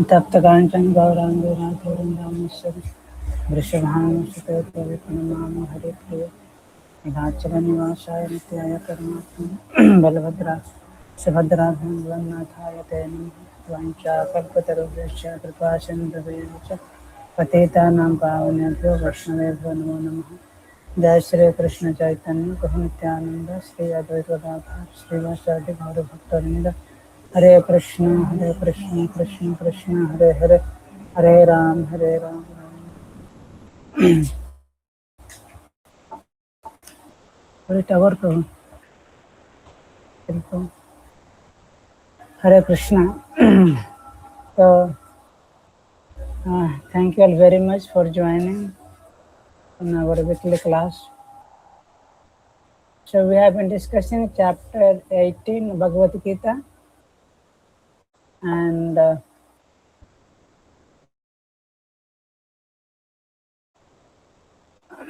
तप्तकाञ्चन गौराङ्गो राधे वृन्दावनेश्वरि वृषभानुसुते नमामि हरिप्रिय निवासाय नित्याय परमात्मने बलभद्रा सुभद्राभ्यां जगन्नाथाय ते नमः वाञ्छाकल्पतरुभ्यश्च कृपासिन्धुभ्यश्च च पतितानां पावनेभ्यो वैष्णवेभ्यो नमो नमः। जय श्री कृष्ण चैतन्य प्रभु नित्यानंद श्री अद्वैत गदाधर श्रीवासादि गौरभक्तवृंद हरे कृष्ण कृष्ण कृष्ण हरे हरे हरे राम हरे टावर को हरे Krishna. So thank you all very much for joining in our weekly class. So we have been discussing chapter 18 Bhagavad Gita, and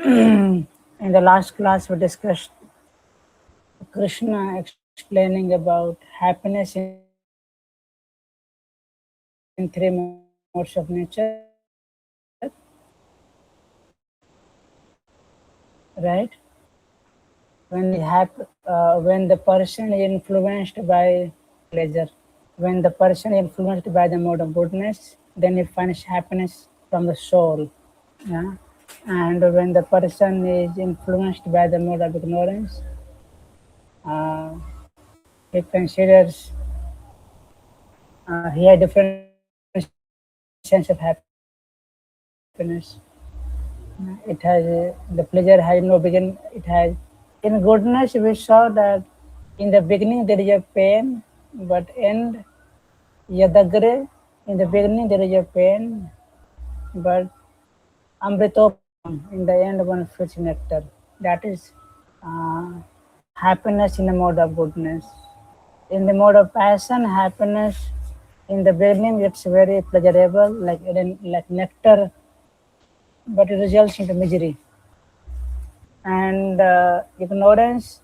in the last class we discussed Krishna explaining about happiness in three modes of nature, right? When the person is influenced by pleasure, when the person is influenced by the mode of goodness, then he finds happiness from the soul. Yeah? And when the person is influenced by the mode of ignorance, uh, he considers he has different sense of happiness. It has the pleasure has no begin. It has in goodness. We saw that in the beginning there is a pain, but end yadagre. In the beginning there is a pain, but amritopam. In the end one feels nectar. That is uh, happiness in the mode of goodness. In the mode of passion, happiness in the beginning it's very pleasurable, like nectar, but it results into misery. And ignorance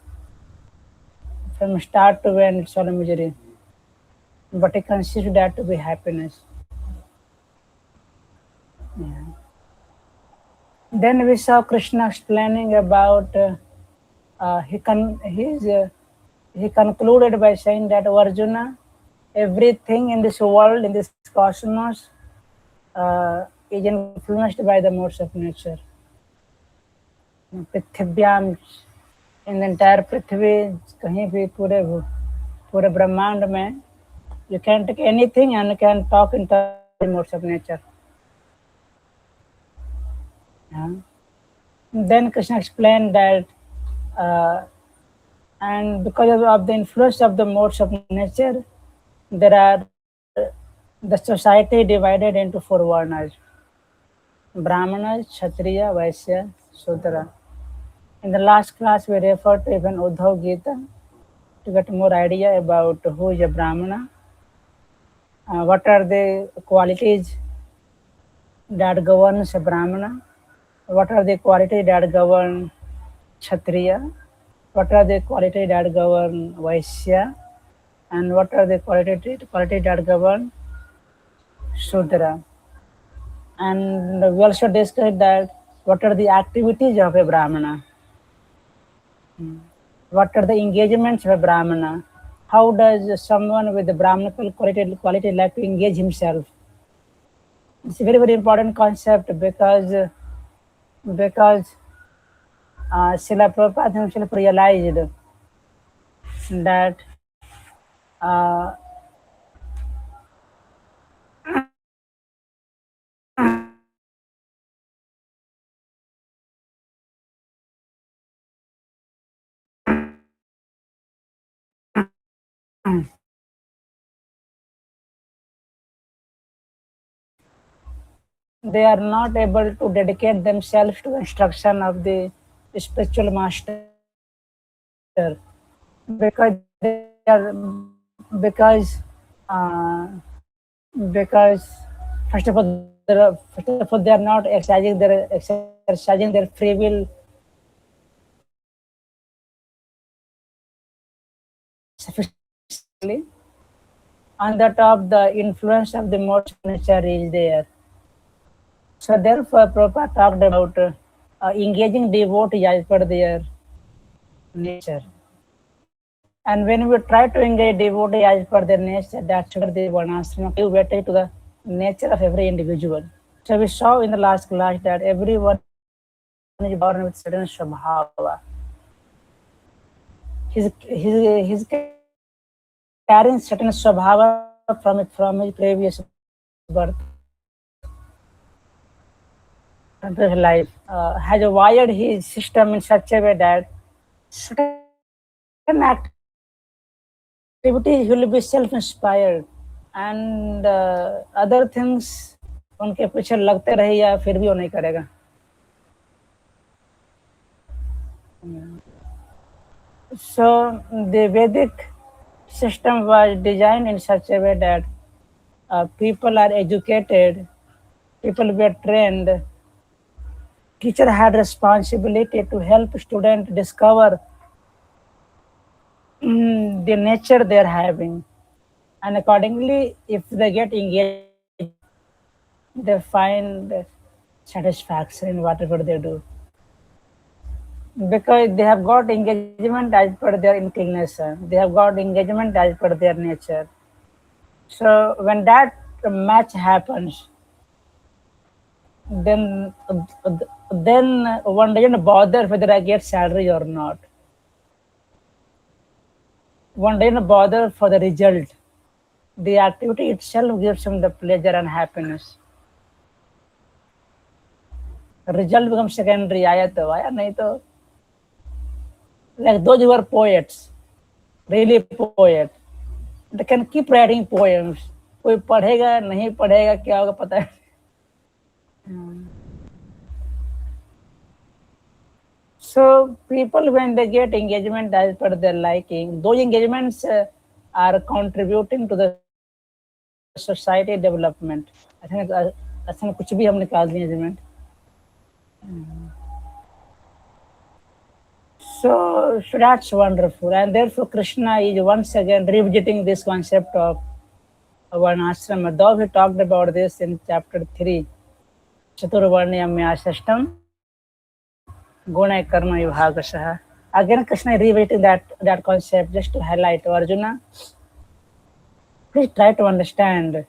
from start to end it's all a misery, but I consider that to be happiness. Yeah. Then we saw Krishna explaining about he concluded by saying that, "O Arjuna, everything in this world, in this cosmos, is influenced by the modes of nature. पृथ्व्याम in entire Prithvi, कहीं भी पूरे ब्रह्मांड में, you can take anything and can talk in the modes of nature." Yeah. Then Krishna explained that and because of the influence of the modes of nature, there are the society divided into four varnas: Brahmanas, Kshatriya, Vaishya, Sudra. In the last class, we referred to even Uddhav Gita to get more idea about who is a Brahmana, what are the qualities that governs a Brahmana, what are the qualities that govern Kshatriya, what are the qualities that govern Vaishya, and what are the qualities that govern Shudra. And we also discussed that what are the activities of a Brahmana, what are the engagements of a Brahmana, how does someone with the Brahmanical quality like to engage himself. It's a very, very important concept because Srila Prabhupada himself realized that uh, they are not able to dedicate themselves to the instruction of the spiritual master because they are because uh, because first of all they are not exercising their free will sufficiently, On the top, the influence of the modes of nature is there. So therefore, Prabhupada talked about engaging devotees as per their nature. And when we try to engage devotee as per their nature, that's where the Varnashrama give weightage to the nature of every individual. So we saw in the last class that everyone is born with certain Swabhava. He's carrying certain Swabhava from his previous birth. Previous life has wired his system in such a way that certain activities he will be self-inspired and other things उनके पीछे लगते रहे या फिर भी वो नहीं करेगा. So the Vedic system was designed in such a way that people are educated, people were trained, teacher had responsibility to help student discover the nature they are having, and accordingly, if they get engaged, they find satisfaction in whatever they do because they have got engagement as per their inclination, they have got engagement as per their nature. So when that match happens, then one doesn't bother whether I get salary or not. One doesn't bother for the result. The activity itself gives him the pleasure and happiness. Result becomes secondary. आया तो आया, नहीं तो like those who are poets, really poet, they can keep writing poems. कोई पढ़ेगा नहीं पढ़ेगा क्या होगा पता है. So people, when they get engagement as per their liking, those engagements are contributing to the society development. ऐसा कुछ भी हम निकाल दिए engagement. So that's wonderful, and therefore Krishna is once again revisiting this concept of Varnashrama. Though he talked about this in chapter 3, Chaturvarnyamya Guna Karma Vibhagasah. Again, Krishna is revisiting that concept just to highlight to Arjuna. Please try to understand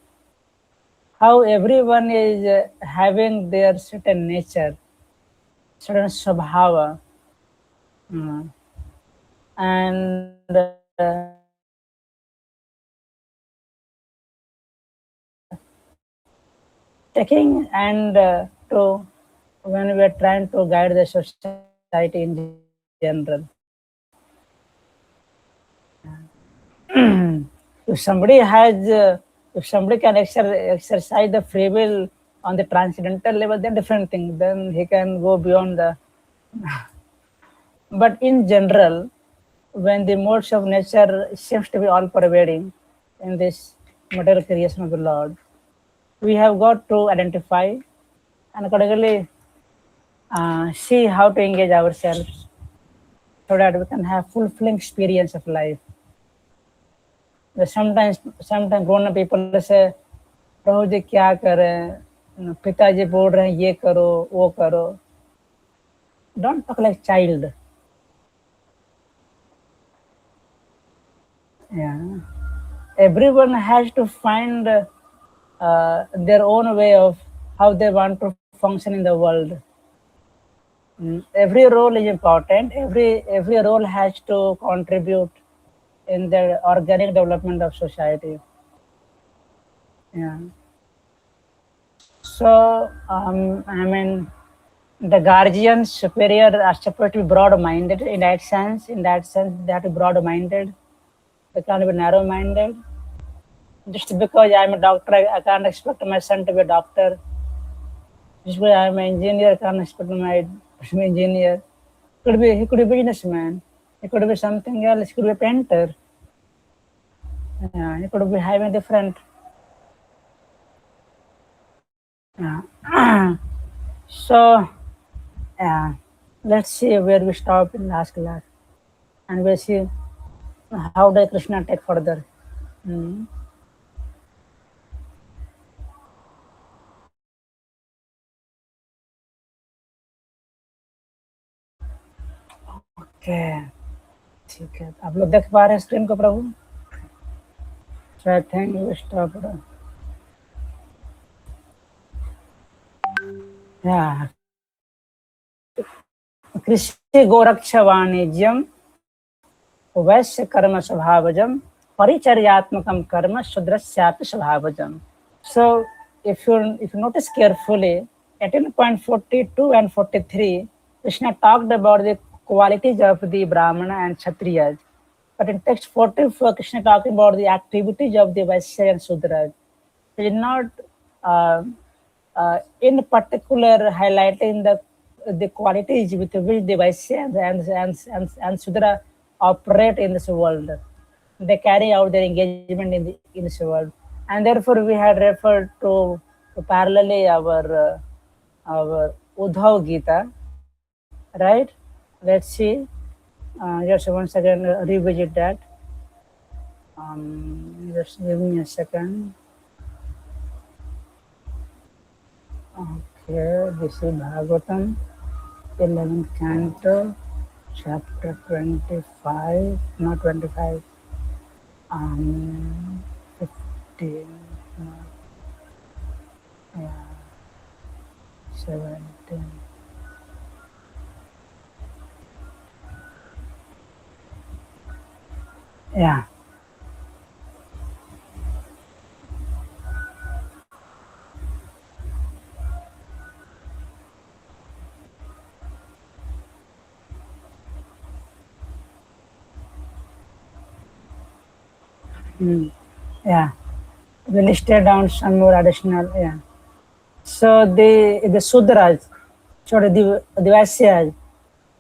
how everyone is having their certain nature, certain Swabhava. And taking and to when we are trying to guide the society in general. If somebody can exercise the free will on the transcendental level, then different thing. Then he can go beyond the. But in general, when the modes of nature seems to be all pervading in this material creation of the Lord, we have got to identify and accordingly see how to engage ourselves so that we can have fulfilling experience of life. Sometimes grown up people say, प्रभु जी क्या करें, पिताजी बोल रहे हैं ये करो वो करो. Don't talk like child. Yeah, everyone has to find their own way of how they want to function in the world. Every role is important. Every role has to contribute in the organic development of society. Yeah. So I mean, the guardians superior are supposed to be broad-minded in that sense. In that sense, they have to be broad-minded. They can't be narrow-minded. Just because I'm a doctor, I can't expect my son to be a doctor. Just because I'm an engineer, I can't expect my son to be an engineer. He could be a businessman. He could be something else. He could be a painter. He could be having different. So, let's see where we stop in last class, and we'll see how does Krishna take further. Okay, ठीक है। आप लोग देख पा रहे हैं screen को प्रभु? So I think we stop. Yeah. कृषि गोरक्ष वाणिज्यम वैश्य कर्म स्वभावजम परिचर्यात्मकम कर्म शूद्रस्यापि स्वभावजम. So if you notice carefully, 18.42 and 43, Krishna talked about the qualities of the Brahmana and Kshatriyas. But in text 44, Krishna talking about the activities of the Vaishya and Sudras. He did not uh, in particular highlighting the qualities with which the Vaishya and Sudra operate in this world. They carry out their engagement in this world, and therefore we had referred to parallelly our Uddhav Gita, right? Let's see. Just once again revisit that. Just give me a second. Okay, this is Bhagavatam, 11th canto, chapter 25, not 25, 15, yeah, 17. Yeah. Yeah. We listed down some more additional, yeah. So the Sudras, sorry, the Vaisyas,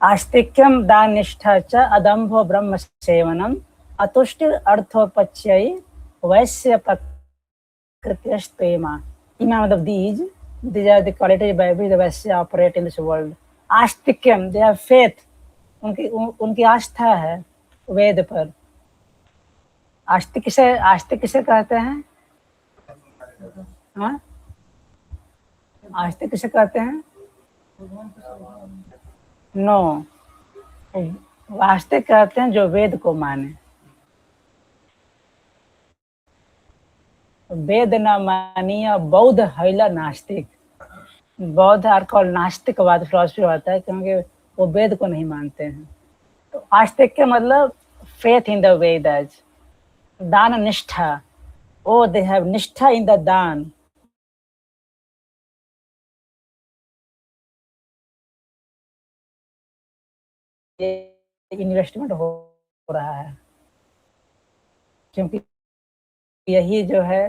astikyam दान निष्ठा च अदम्भो ब्रह्म सेवनम अतुष्टिर अर्थोपच्यय वैश्य प्रकृत्यस्तेमा. Imam of these are the qualities by which the Vaishya operate in this world. Astikyam, they have faith, उनकी आस्था है वेद पर. आस्तिक किसे कहते हैं? हाँ, आस्तिक किसे कहते हैं? नो, आस्तिक कहते हैं जो वेद को माने. वेद न मानिया बौद्ध हैला नास्तिक. बौद्ध आर कॉल्ड नास्तिकवाद फिलोसफी होता है क्योंकि वो वेद को नहीं मानते हैं. तो आस्तिक के मतलब फेथ इन द वेदास. दान निष्ठा, ओ दे हैव निष्ठा इन द दान. ये इन्वेस्टमेंट हो रहा है क्योंकि यही जो है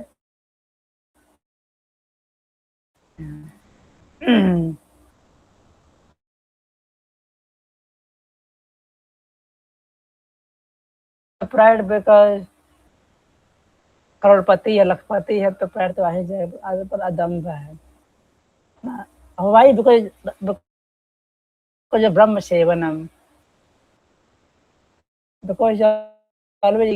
प्राइड बिकॉज करोड़पति या लखपति है तो पैर तो आ ही जाए. आगे पर अदम्भ है. Why because Brahma सेवनम, because always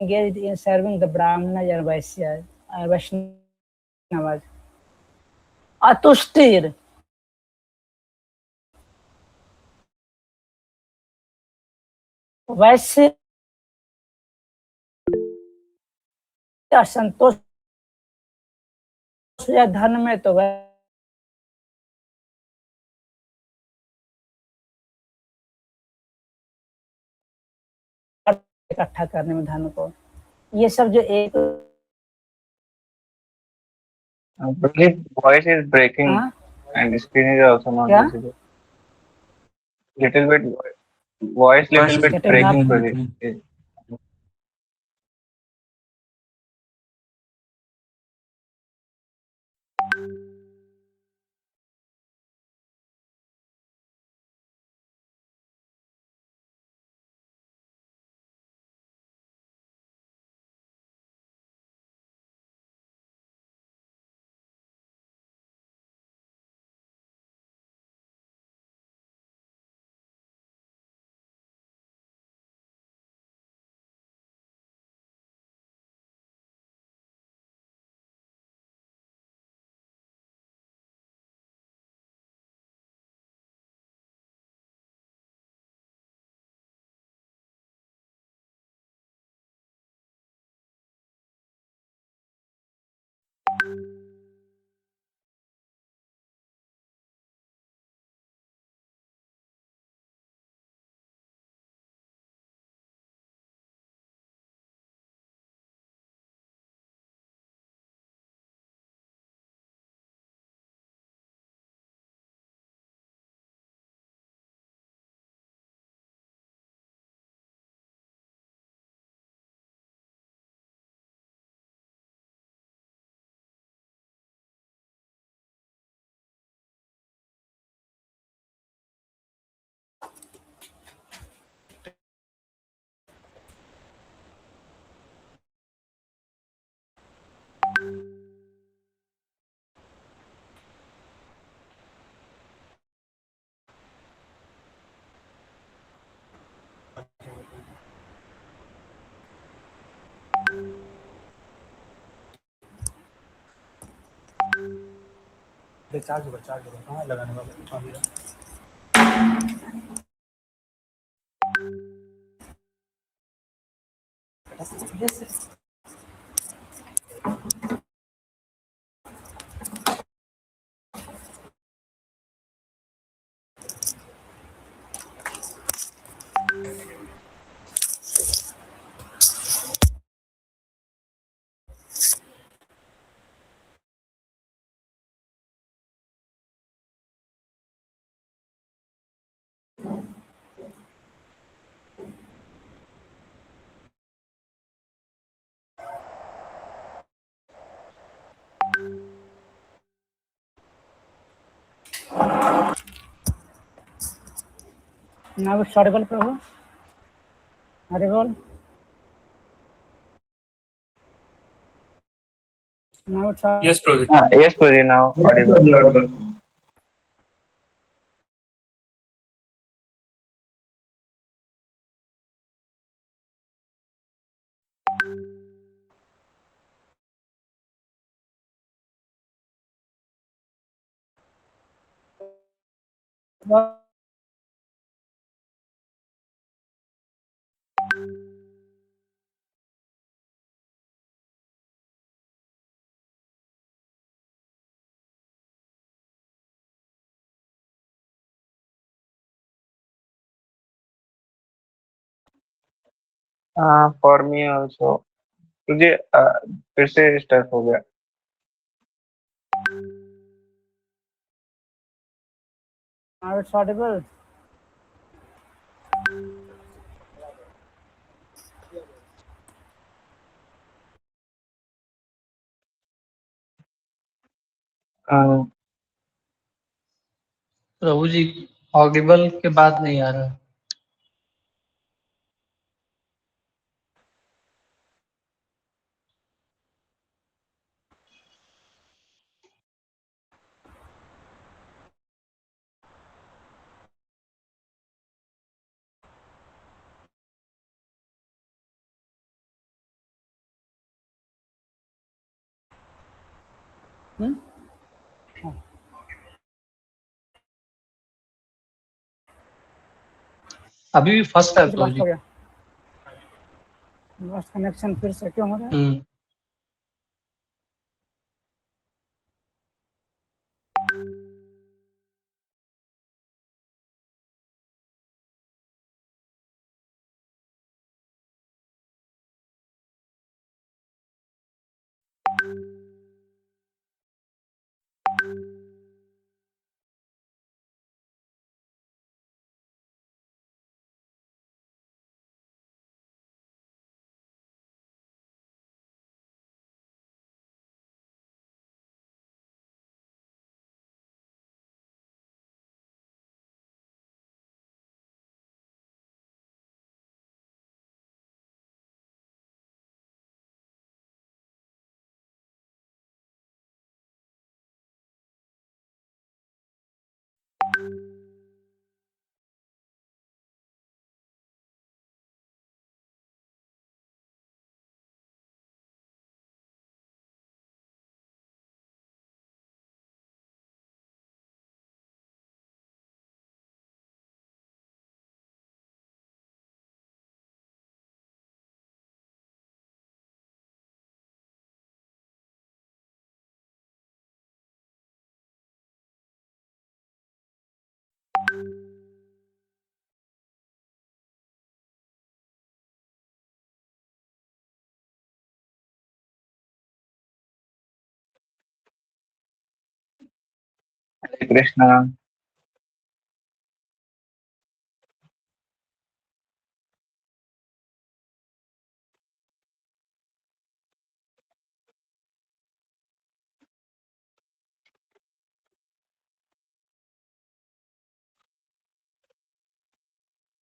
engaged in serving the Brahmanas and Vaishyas, Vaishnavas. Atustir, वैश्य असंतोष या धन में तो वह इकट्ठा करने में धन को, ये सब जो एक Pradeep, voice is breaking and the screen is also not क्या? visible. Little bit voice, little bit getting up. breaking, Pradeep. Charge होगा कहाँ लगाने वाला अभी Now it's audible, Prabhu. Audible. Now it's audible. Yes, Prabhu. Yes, Puri, now audible. For me also. तुझे फिर से start हो गया. Now it's audible. Prabhu ji audible के बाद नहीं आ रहा. अभी भी फर्स्ट है कुछ प्रभु lost जी. हो गया. Lost connection फिर से क्यों हो रहा है? Hare Krishna.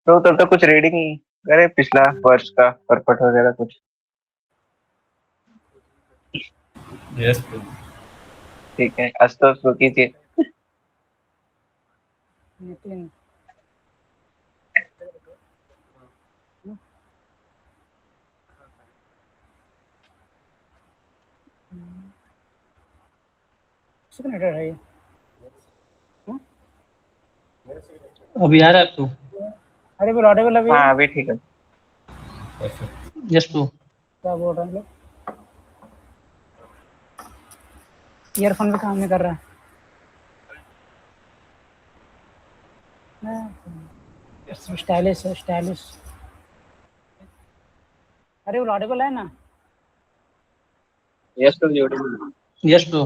तो तब तक कुछ रीडिंग करे पिछला वर्ष का परपट वगैरह कुछ. Yes, Prabhu. ठीक है, अस्तु शुरू कीजिए। नितिन सिग्नेचर है ये। अभी आ रहा है तू? अरे बोल ऑडिबल अभी हाँ अभी ठीक है। Perfect. Yes too. क्या बोल रहे हैं लोग? ईयरफोन भी काम नहीं कर रहा है। स्टाइलिश है, स्टाइलिश। अरे वो ऑडिबल है ना? यस टू जोड़ी। Yes too.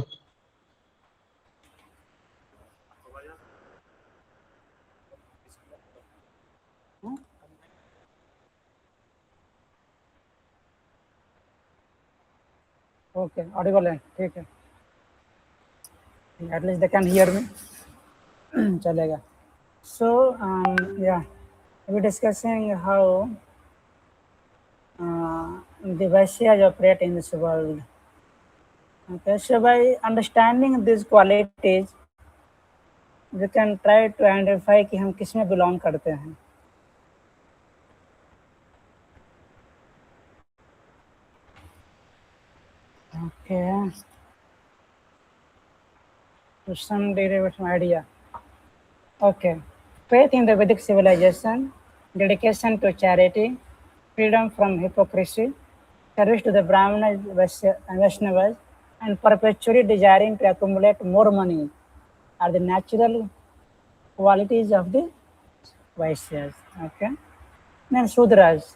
ओके ऑडिबल है, ठीक है। At least they can hear me. चलेगा। So yeah we discussing how the Vaishyas operate in this world. Okay, so by understanding these qualities, we can try to identify कि हम किस में belong करते हैं। Okay, to some degree of idea. Okay, faith in the Vedic civilization, dedication to charity, freedom from hypocrisy, service to the Brahmanas, Vaishnavas, and perpetually desiring to accumulate more money are the natural qualities of the Vaishyas. Okay, then Sudras,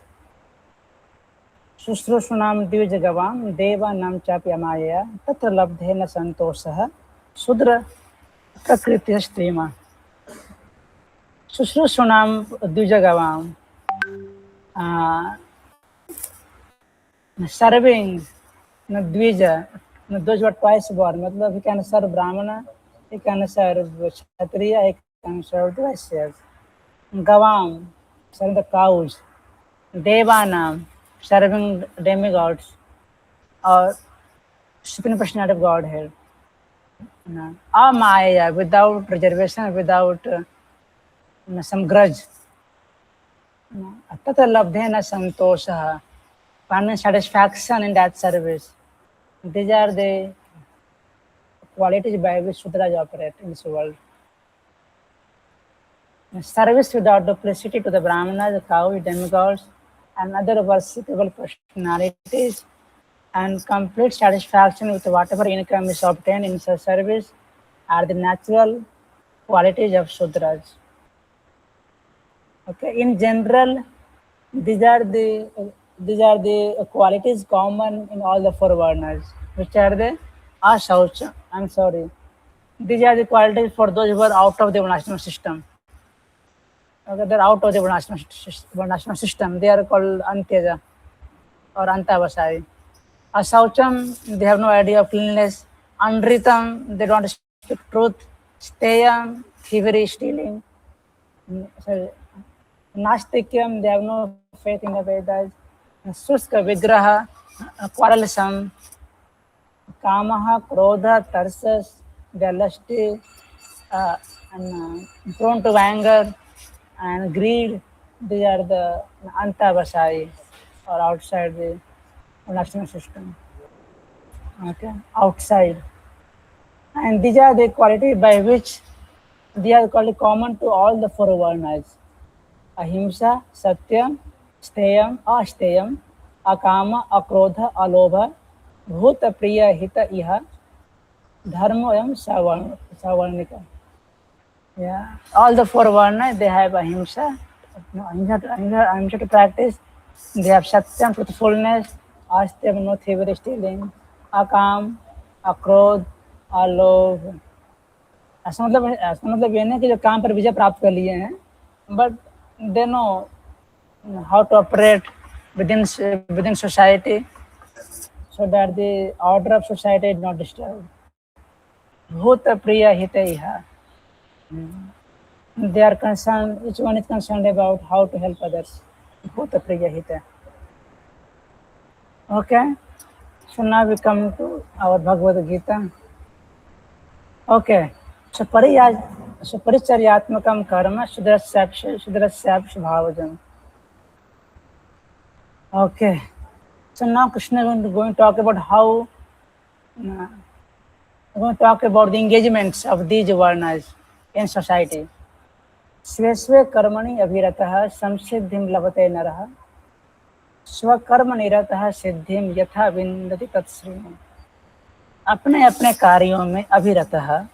शुश्रूषूणां द्विजगवां देवानां चाप्यमायया तत्र लब्धेन संतोषः शूद्र प्रकृतिः स्त्रीमा। शुश्रूषूणां द्विजगवां serving Dvija, those were twice born, मतलब he can serve Brahmana, he can serve Kshatriya, he can serve the Vaishyas. Gavam, serving the cows. Devanam, serving demigods or supreme personality of Godhead. Amaya, without reservation, without some grudge. Tata labdhena santosha, finding satisfaction in that service. These are the qualities by which Sudras operate in this world. Service without duplicity to the Brahmanas, the cows, demigods, and other worshipable personalities, and complete satisfaction with whatever income is obtained in such service are the natural qualities of Sudras. Okay, in general, these are the qualities common in all the four varnas. Which are the Ashaucha? I'm sorry. These are the qualities for those who are out of the Varnashram system. Okay, they're out of the Varnashram system. They are called Antyaja or Antavasai. Asaucham, they have no idea of cleanliness. Andritam, they don't speak truth. Steyam, thievery, stealing. Sorry. Nastikyam, they have no faith in the Vedas. Suska, Vigraha, quarrelsome. Kamaha, Krodha, Tarsus, they are lusty and prone to anger and greed. These are the Antavasai or outside the national system. Okay, outside. And these are the qualities by which they are called common to all the four varnas. Ahimsa, Satyam, Steyam, Asteyam, Akama, Akrodha, Alobha, Bhuta Priya Hita Iha, Dharma Yam Savarnika. Yeah, all the four varnas, they have ahimsa. Ahimsa to practice. They have satyam, truthfulness. Astyam, no thievery, stealing. Akam, akrodh, alobh. ऐसा मतलब ये नहीं कि जो काम पर विजय प्राप्त कर लिए हैं, but they know how to operate within society, so that the order of society is not disturbed. Bhuta priya hita iha. They are concerned, each one is concerned about how to help others. Bhuta priya hita. Okay, So now we come to our Bhagavad Gita. Okay. So paricharyatmakam karma shudrasyapsh bhavajam. Okay. So now Krishna is going to talk about how we're going to talk about the engagements of these varnas in society. स्वे कर्मणि अभिरतः संसिद्धिं लभते नरः स्वकर्म निरतः सिद्धिं यथा विन्दति तत्श्रेणि. अपने अपने कार्यों में अभिरतः,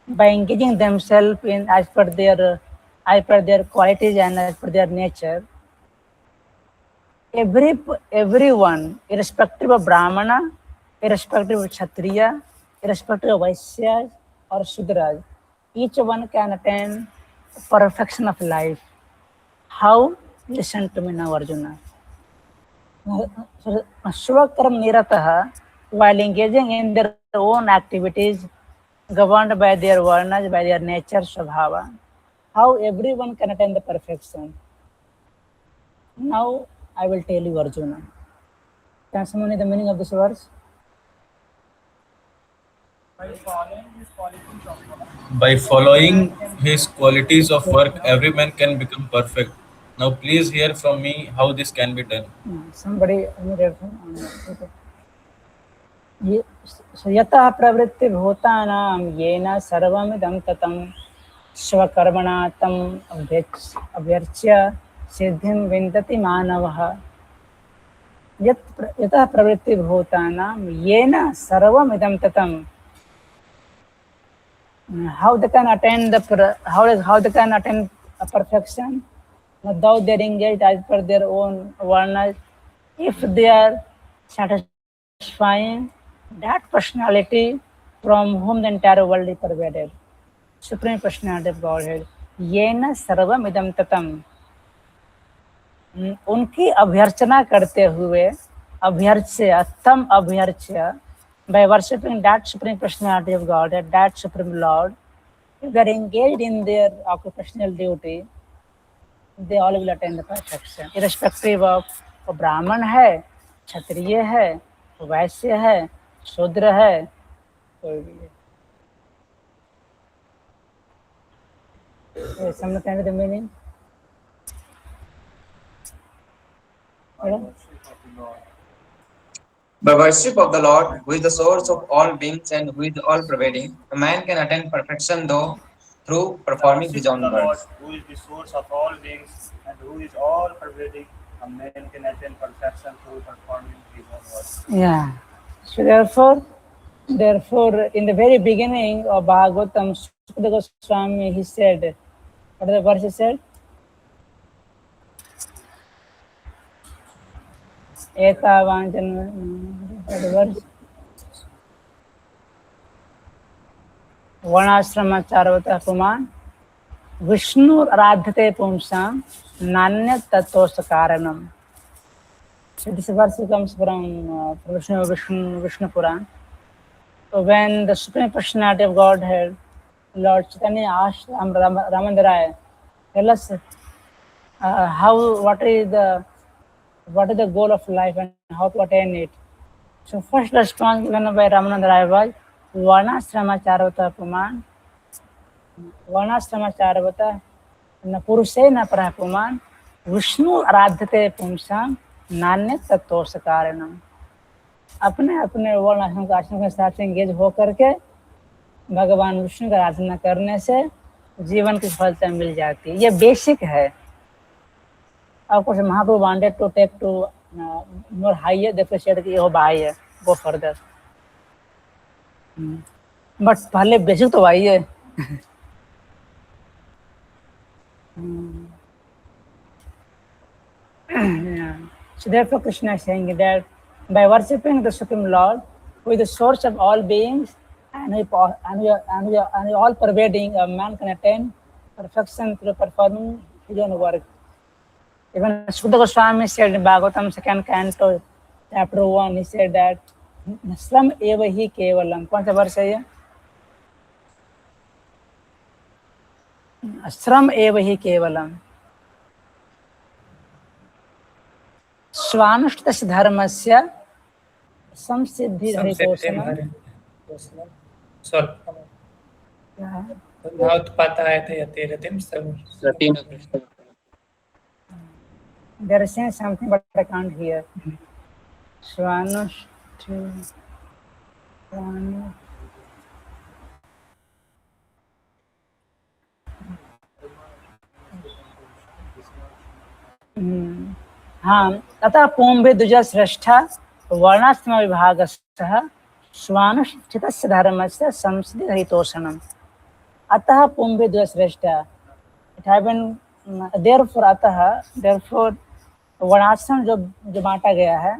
by engaging themselves in as per their qualities and as per their nature, everyone, irrespective of Brahmana, irrespective of Kshatriya, irrespective of Vaisya or Shudras, each one can attain perfection of life. How? Listen to me now, Arjuna. Swakarma nirataha, while engaging in their own activities governed by their varnas, by their nature, svabhava, how everyone can attain the perfection. Now I will tell you, Arjuna. Can someone know the meaning of this verse? By following his qualities of work, every man can become perfect. Now, please hear from me how this can be done. Somebody यतः प्रवृत्ति भूतानां येन सर्वमिदं ततं स्वकर्मणा तम् अभ्यर्च्य सिद्धिं विन्दति मानवः. यतः प्रवृत्ति भूतानां येन सर्वमिदं ततं. How they can attain a perfection without their engaged as per their own varnas, if they are satisfying that personality from whom the entire world is pervaded, Supreme Personality of Godhead. येन सर्वम इदम ततम. उनकी अभ्यर्चना करते हुए, अभ्यर्च्य, by worshipping that Supreme Personality of Godhead, that Supreme Lord, if they are engaged in their occupational duty, they all will attain the perfection, irrespective of ब्राह्मण है, क्षत्रिय है, वैश्य है, शूद्र है, कोई भी है. Understand the meaning? By worship of the Lord, who is the source of all beings and who is all pervading, a man can attain perfection though through performing his own works. Who is the source of all beings and who is all pervading, a man can attain perfection through performing his own works. Yeah. So therefore, in the very beginning of Bhagavatam, Sukadeva Goswami, he said, what is the verse he said? वर्णाश्रमाचारवतः पुमान् विष्णु आराध्यते पुंसां नान्यत् तत्त्वस्य कारणम्. So this verse comes from Vishnu Puran. So when the Supreme Personality of Godhead, Lord Chaitanya, asked Ramananda, tell us what is the goal of life and how to attain it. So first response given by Ramananda Raya was Varnashramacharavata Puman. Varnashramacharavata न पुरुषे न परः पुमान विष्णु आराध्यते पुंसां नान्य तत्त्वस्य कारणम. अपने अपने वर्ण आश्रम के साथ एंगेज हो करके भगवान विष्णु का आराधना करने से जीवन की सफलता मिल जाती है. ये बेसिक है. Of course, Mahaprabhu wanted to take to more higher, therefore said कि हो बाह्य, go further. But पहले बेसिक तो वही है. Yeah. So therefore Krishna is saying that by worshipping the Supreme Lord, who is the source of all beings and all pervading, a man can attain perfection through performing his own work. Even Sukadeva Goswami said in Bhagavatam 2nd canto, chapter 1, he said that Sram eva hi kevalam. कौन सा वर्ष है ये? श्रम एव हि केवलम स्वानुष्ठितस्य धर्मस्य संसिद्धि संसिद्धिं हरितोषणम हरितोषणं स्वल्पं क्या है? न उत्पातायते यतिरतिं सर्व They're saying something, but I can't hear. Swanushti. Swanu- हाँ, अतः पुंभिद्विज श्रेष्ठा वर्णाश्रम विभागस्थः स्वानुष्ठितस्य धर्मस्य संसिद्धिरहितोषणम्। अतः पुंभिद्विज श्रेष्ठा, it have been therefore अतः therefore वर्णाश्रम जो जो बांटा गया है,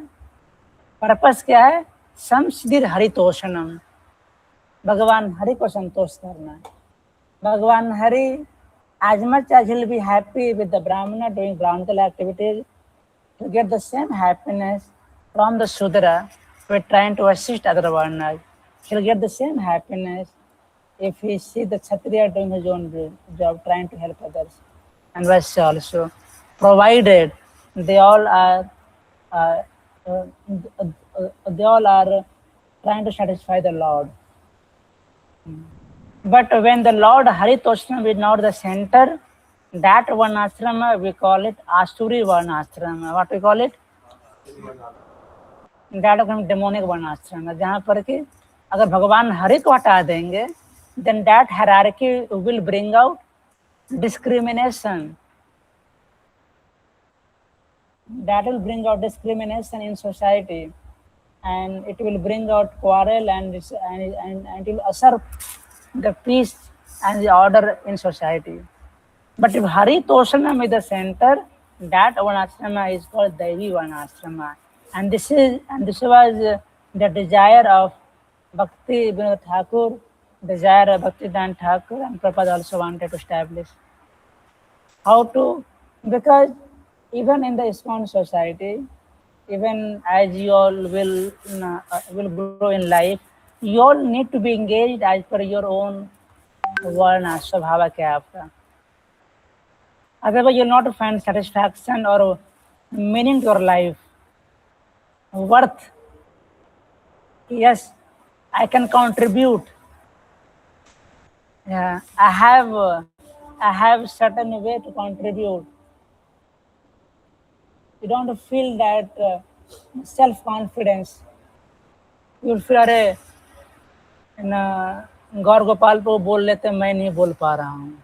पर्पस क्या है? संसिद्धि हरितोषणम, भगवान हरि को संतोष करना। भगवान Hari, as much as he'll be happy with the brahmana doing brahmanical activities, to get the same happiness from the Sudra who are trying to assist other varnas. He'll get the same happiness if he see the Kshatriya doing his own job, trying to help others. And Vaishya also, provided they all are uh, uh, trying to satisfy the Lord. But when the Lord Haritoshna is not the center, that Varnashrama, we call it Asuri Varnashrama. What we call it? That of demonic Varnashrama. जहाँ पर कि अगर भगवान हरि को हटा देंगे, then that hierarchy will bring out discrimination. That will bring out discrimination in society, and it will bring out quarrel, and it will usurp the peace and the order in society. But if Hari Toshanam is the center, that Varnashrama is called Devi Varnashrama. And this was the desire of Bhakti Vinod Thakur, desire of Bhakti Dan Thakur, and Prabhupada also wanted to establish. How to? Because even in the ISKCON society, even as you all will grow in life, you all need to be engaged as per your own varna, स्वभाव क्या है आपका. Otherwise, you'll not find satisfaction or meaning to your life, worth. Yes, I can contribute. Yeah, I have certain way to contribute. You don't feel that self-confidence. You'll feel, अरे गौर गोपाल को बोल लेते, मैं नहीं बोल पा रहा हूँ.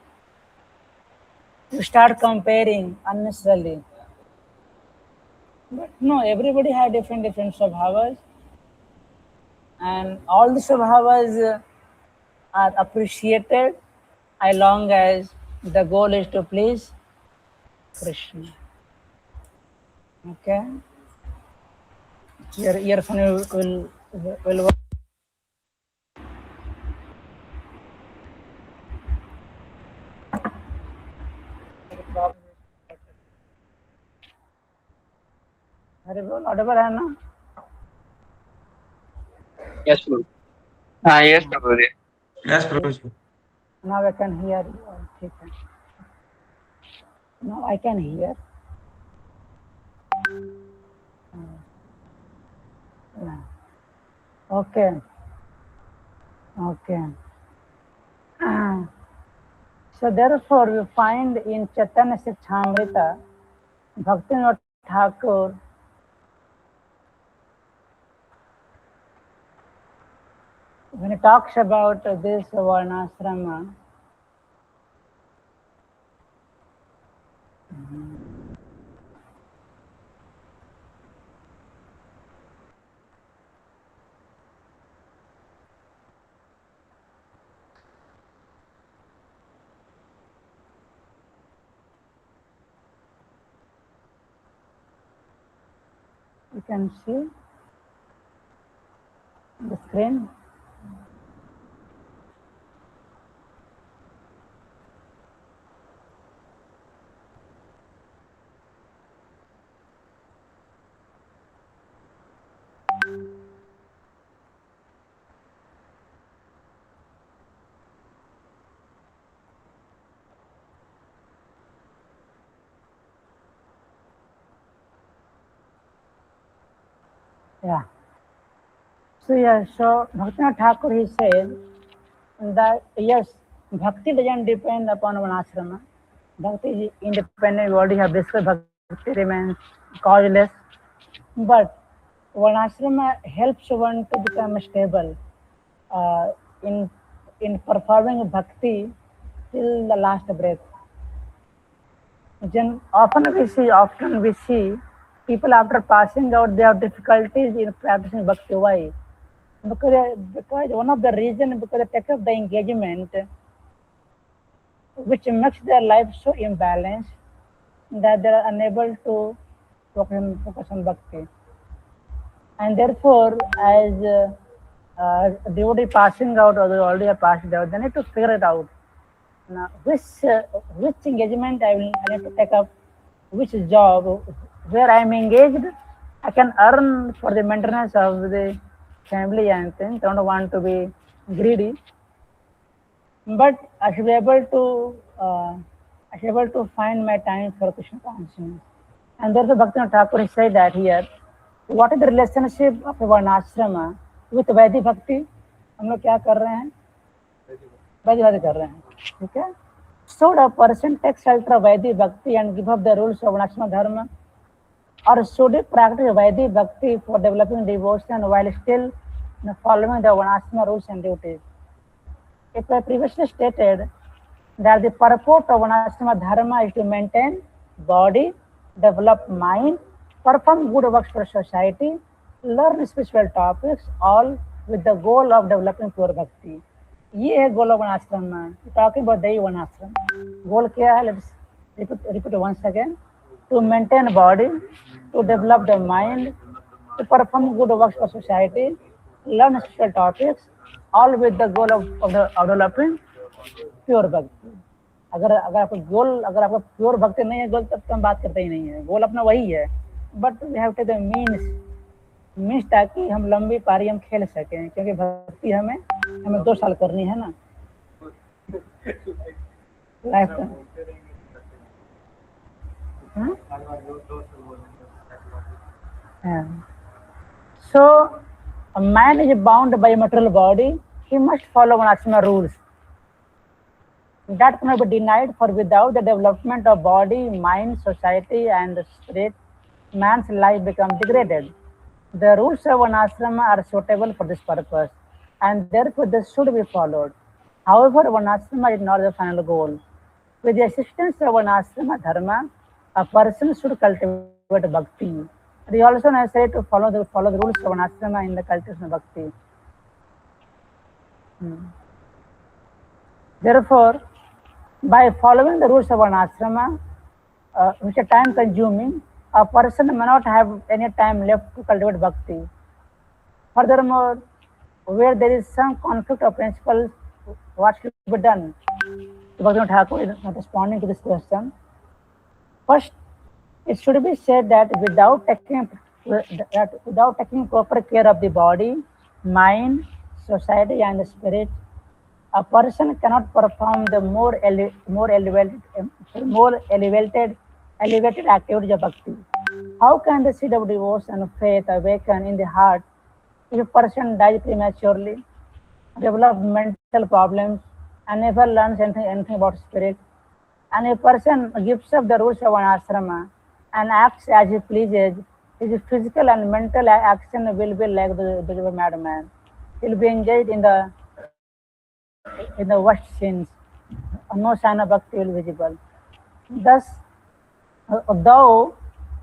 You start comparing unnecessarily. But no, everybody has different swabhavas, and all the swabhavas are appreciated as long as the goal is to please Krishna. Okay? Your earphone will work. अरे बोल, audible है ना? Yes, Prabhu. Yes, Prabhuji. Yes, Prabhuji. Now I can hear you. ठीक है. Now I can hear. Yeah. Okay. Okay. So therefore, we find in Chaitanya Chittamrita, Bhaktivinoda Thakur when he talks about this Varnashrama, you can see the screen. Yeah. So yeah, so Bhaktivinoda Thakur, he said that yes, bhakti doesn't depend upon one ashrama. Bhakti is independent. We already have discussed bhakti remains causeless, but one ashrama helps one to become stable uh, in performing bhakti till the last breath. Then often we see people after passing out, they have difficulties in practicing bhakti. Why? Because one of the reasons, because they take up the engagement which makes their life so imbalanced that they are unable to focus on bhakti. And therefore, as devotee passing out or they already are passed out, they need to figure it out. Now, which engagement I need to take up, which job where I am engaged, I can earn for the maintenance of the family and things. I don't want to be greedy, but I should be able to find my time for Krishna consciousness. And therefore, Bhaktivinoda Thakur said that here, what is the relationship of a varnashrama with Vedic bhakti? हम लोग क्या कर रहे हैं? वैदिक भक्ति कर रहे हैं, ठीक है? Should a person take shelter of Vedic bhakti and give up the rules of varnashrama dharma, or should he practice Vedic bhakti for developing devotion while still following the varnashrama rules and duties? If I previously stated that the purport of varnashrama dharma is to maintain body, develop mind, perform good works for society, learn spiritual topics, all with the goal of developing pure bhakti. ये है goal of वर्णाश्रम में. Talking about दैवी वर्णाश्रम. Goal क्या है? Let's repeat once again. To maintain body, to develop the mind, to perform good works for society, learn special topics, all with the goal of developing pure bhakti. अगर आपका pure भक्ति नहीं है गोल, तब तो हम बात करते ही नहीं है. गोल अपना वही है, but we have to the means ताकि हम लंबी पारी हम खेल सकें, क्योंकि भक्ति हमें 2 साल करनी है ना, life time. So a man is bound by a material body. He must follow varnashrama rules. That cannot be denied, for without the development of body, mind, society, and the spirit, man's life becomes degraded. The rules of varnashrama are suitable for this purpose, and therefore they should be followed. However, varnashrama is not the final goal. With the assistance of varnashrama dharma, a person should cultivate bhakti. It is also necessary to follow the rules of varnashrama in the cultivation of bhakti. Therefore, by following the rules of varnashrama, which are time consuming, a person may not have any time left to cultivate bhakti. Furthermore, where there is some conflict of principles, what should be done? Bhaktivinoda Thakur is not responding to this question. First, it should be said that without taking proper care of the body, mind, society, and the spirit, a person cannot perform the more elevated activities of bhakti. How can the seed of devotion and faith awaken in the heart if a person dies prematurely, develops mental problems, and never learns anything about spirit? And a person gives up the rules of an ashrama and acts as he pleases, his physical and mental action will be like the madman. He will be engaged in the worst sins. No sign of bhakti will be visible. Thus, though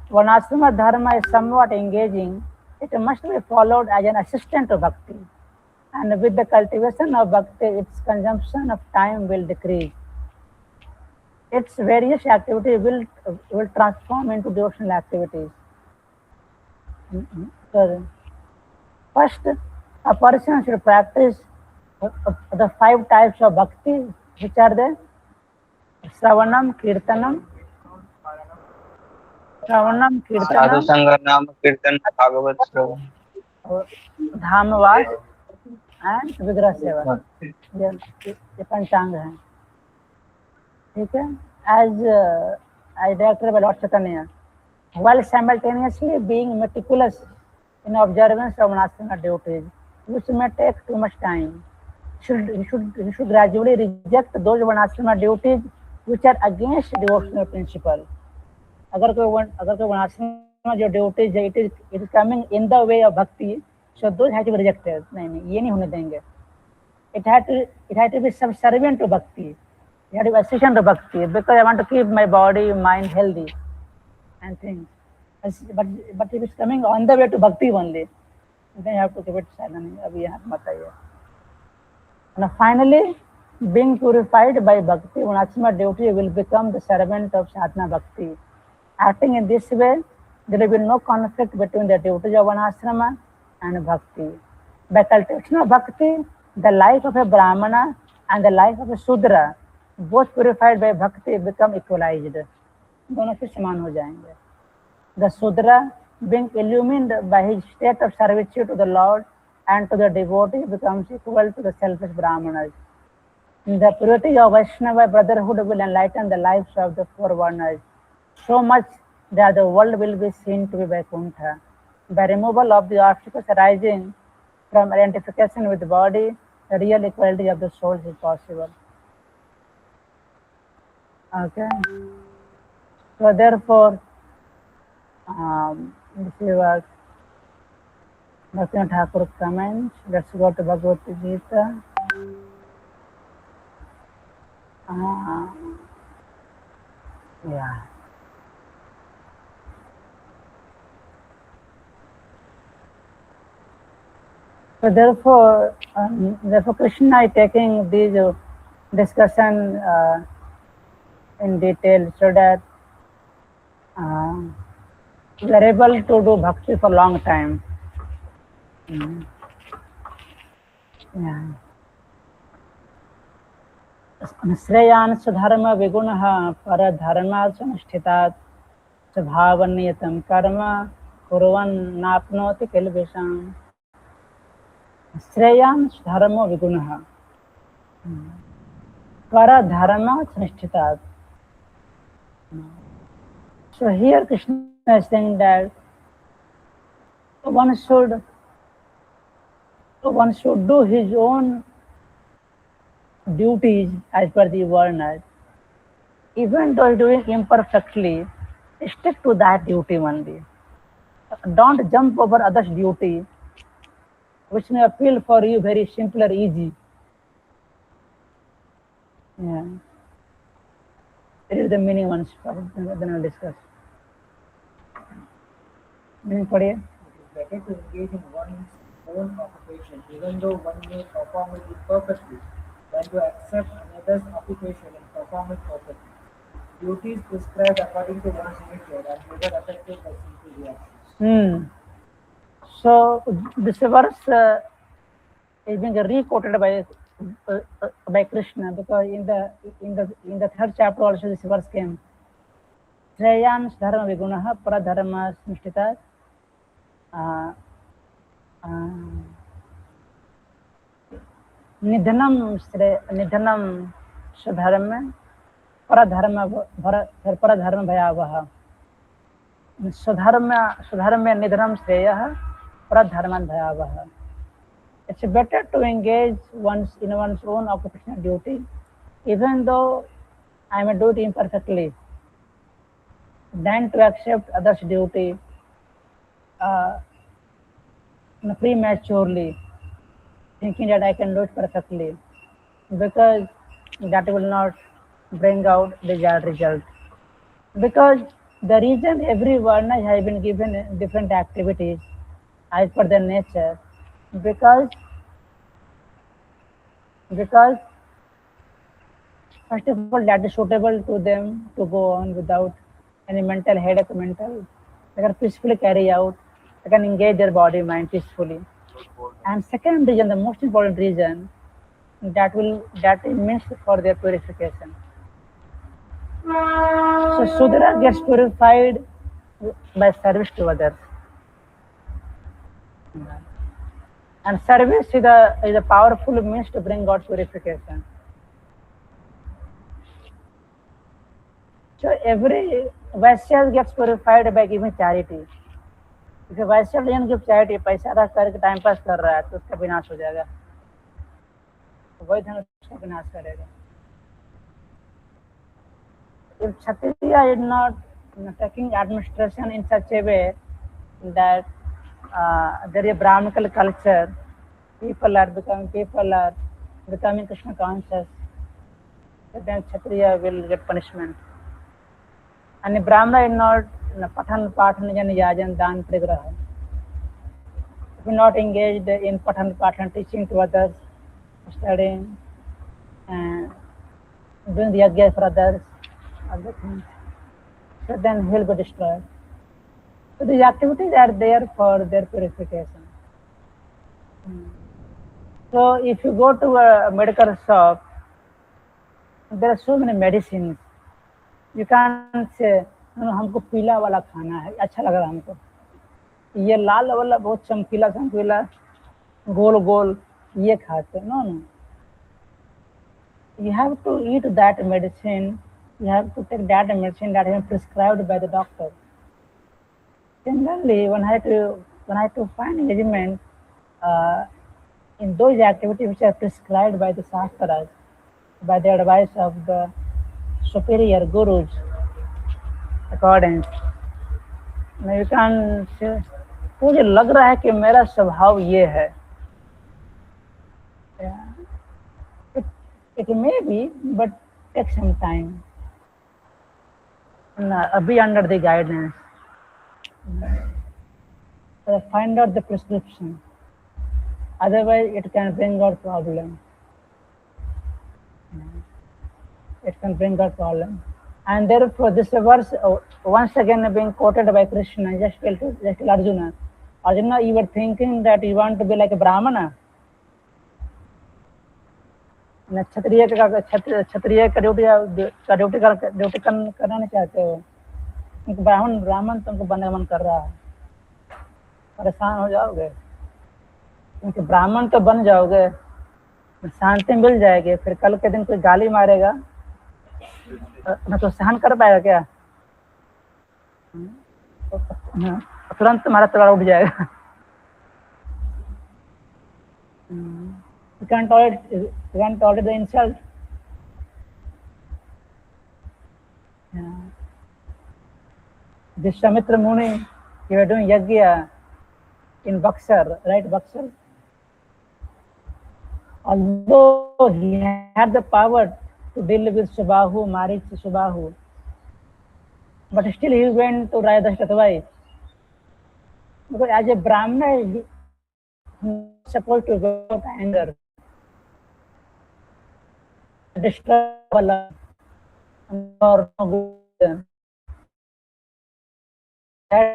varnashrama dharma is somewhat engaging, it must be followed as an assistant to bhakti. And with the cultivation of bhakti, its consumption of time will decrease. Its various activities will transform into devotional activities. So, first, a person should practice the 5 types of bhakti, which are the Shravanam, Kirtanam, साधु संग नाम कीर्तन भागवत श्रवण धामवास and विग्रह सेवा. ये पंचांग है, ठीक है. As directed by Lord Chaitanya, while simultaneously being meticulous in observance of varnashrama duties, which may take too much time. He should gradually reject those varnashrama duties which are against devotional principle. अगर कोई वर्णाश्रम जो duties है, it is coming in the way of bhakti, so those have to be rejected. नहीं, ये नहीं होने देंगे. It had to be subservient to bhakti. It had to be assistant to bhakti, because I want to keep my body, mind healthy and things. But if it's coming on the way to bhakti only, then you have to keep it silent. अभी यहाँ मत आइए. And finally, being purified by bhakti, Varnashrama devotee will become the servant of sadhana bhakti. Acting in this way, there will be no conflict between the devotees of Varnashrama and bhakti. By cultivation of bhakti, the life of a Brahmana and the life of a Shudra, both purified by bhakti, become equalized. दोनों फिर समान हो जाएंगे. The Shudra, being illumined by his state of servitude to the Lord and to the devotee, becomes equal to the selfish Brahmanas. The purity of Vaishnava brotherhood will enlighten the lives of the four Varnas so much that the world will be seen to be Vaikuntha. By removal of the obstacles arising from identification with the body, the real equality of the souls is possible. Okay. So therefore, this was Bhakti Thakur's comments. Let's go to Bhagavad Gita. Yeah. So therefore, Krishna is taking these discussion in detail so that we are able to do bhakti for a long time. Yeah. श्रेयान् स्वधर्म विगुणः परधर्मात् स्वभावनियतं कर्म कुर्वन् नाप्नोति किल्बिषम्. श्रेयान् स्वधर्म विगुणः परधर्मात्. So here Krishna is saying that one should do his own duties as per the varnas. Even though doing imperfectly, stick to that duty only. Don't jump over others' duty, which may appeal for you very simple or easy. Yeah. It is the meaning once, then I'll discuss. Meaning पढ़िए. It is better to engage in one's own occupation, even though one may perform it imperfectly, than to accept another's occupation and perform it perfectly. Duties prescribed according to one's nature and never affected by simple reactions. So this verse is being re-quoted by Krishna, because in the third chapter also this verse came. Shreyan dharma vigunaha paradharma smishtitat. निधनम स्वधर्म परधर्म भयावह. स्वधर्म निधनम श्रेयः परधर्म भयावह. It's better to engage in one's own occupational duty, even though I may do it imperfectly, than to accept others' duty prematurely, thinking that I can do it perfectly, because that will not bring out desired result. Because the reason every varna has been given different activities as per their nature, because first of all, that is suitable to them to go on without any mental headache. They can peacefully carry out, they can engage their body, mind peacefully. And second reason, the most important reason, that is means for their purification. So Shudra gets purified by service to others. And service is a powerful means to bring about purification. So every Vaishya gets purified by giving charity. क्योंकि वैसे लेन की charity पैसा रख करके time pass कर रहा है तो उसका विनाश हो जाएगा, तो वही धन उसका विनाश करेगा। If Kshatriya is not taking administration in such a way that there is a Brahmanical culture, people are becoming Krishna conscious, then Kshatriya will get punishment. And the Brahmana is not Pathan, Pathan, Yajan, Dan, Prigraha. If you are not engaged in Pathan, Pathan, teaching to others, studying, and doing the yajna for others, other things, so then he will be destroyed. So these activities are there for their purification. So if you go to a medical shop, there are so many medicines. You can't say, no, हमको पीला वाला खाना है, अच्छा लग रहा है हमको, ये लाल वाला बहुत चमकीला चमकीला गोल गोल ये खाते, no. You have to eat that medicine. You have to take that medicine that has been prescribed by the doctor. Similarly, when I have to find engagement in those activities which are prescribed by the Shastras, by the advice of the superior gurus, according, you can say, मुझे लग रहा है कि मेरा स्वभाव ये है. It may be, but take some time. Be under the guidance. Find out the prescription. Otherwise, it can bring out problem. It can bring out problem. And therefore, this verse once again being quoted by Krishna. Just tell Arjuna. Arjuna, you were thinking that you want to be like a Brahmana. क्षत्रिय का duty करना नहीं चाहते हो, क्योंकि ब्राह्मण तुमको बनने का मन कर रहा है, परेशान हो जाओगे, क्योंकि ब्राह्मण तो बन जाओगे, शांति मिल जाएगी, फिर कल के दिन कोई गाली मारेगा न तो सहन कर पाएगा क्या, तुरंत तुम्हारा तलवार उठ जाएगा. You can't tolerate the insult. Vishwamitra Muni, he was doing yajna in Buxar, right? Buxar. Although he had the power to deal with Subahu, Marich Subahu, but still he went to Rayadashtatavai. Because as a Brahmana, he was supposed to go with anger, destroy or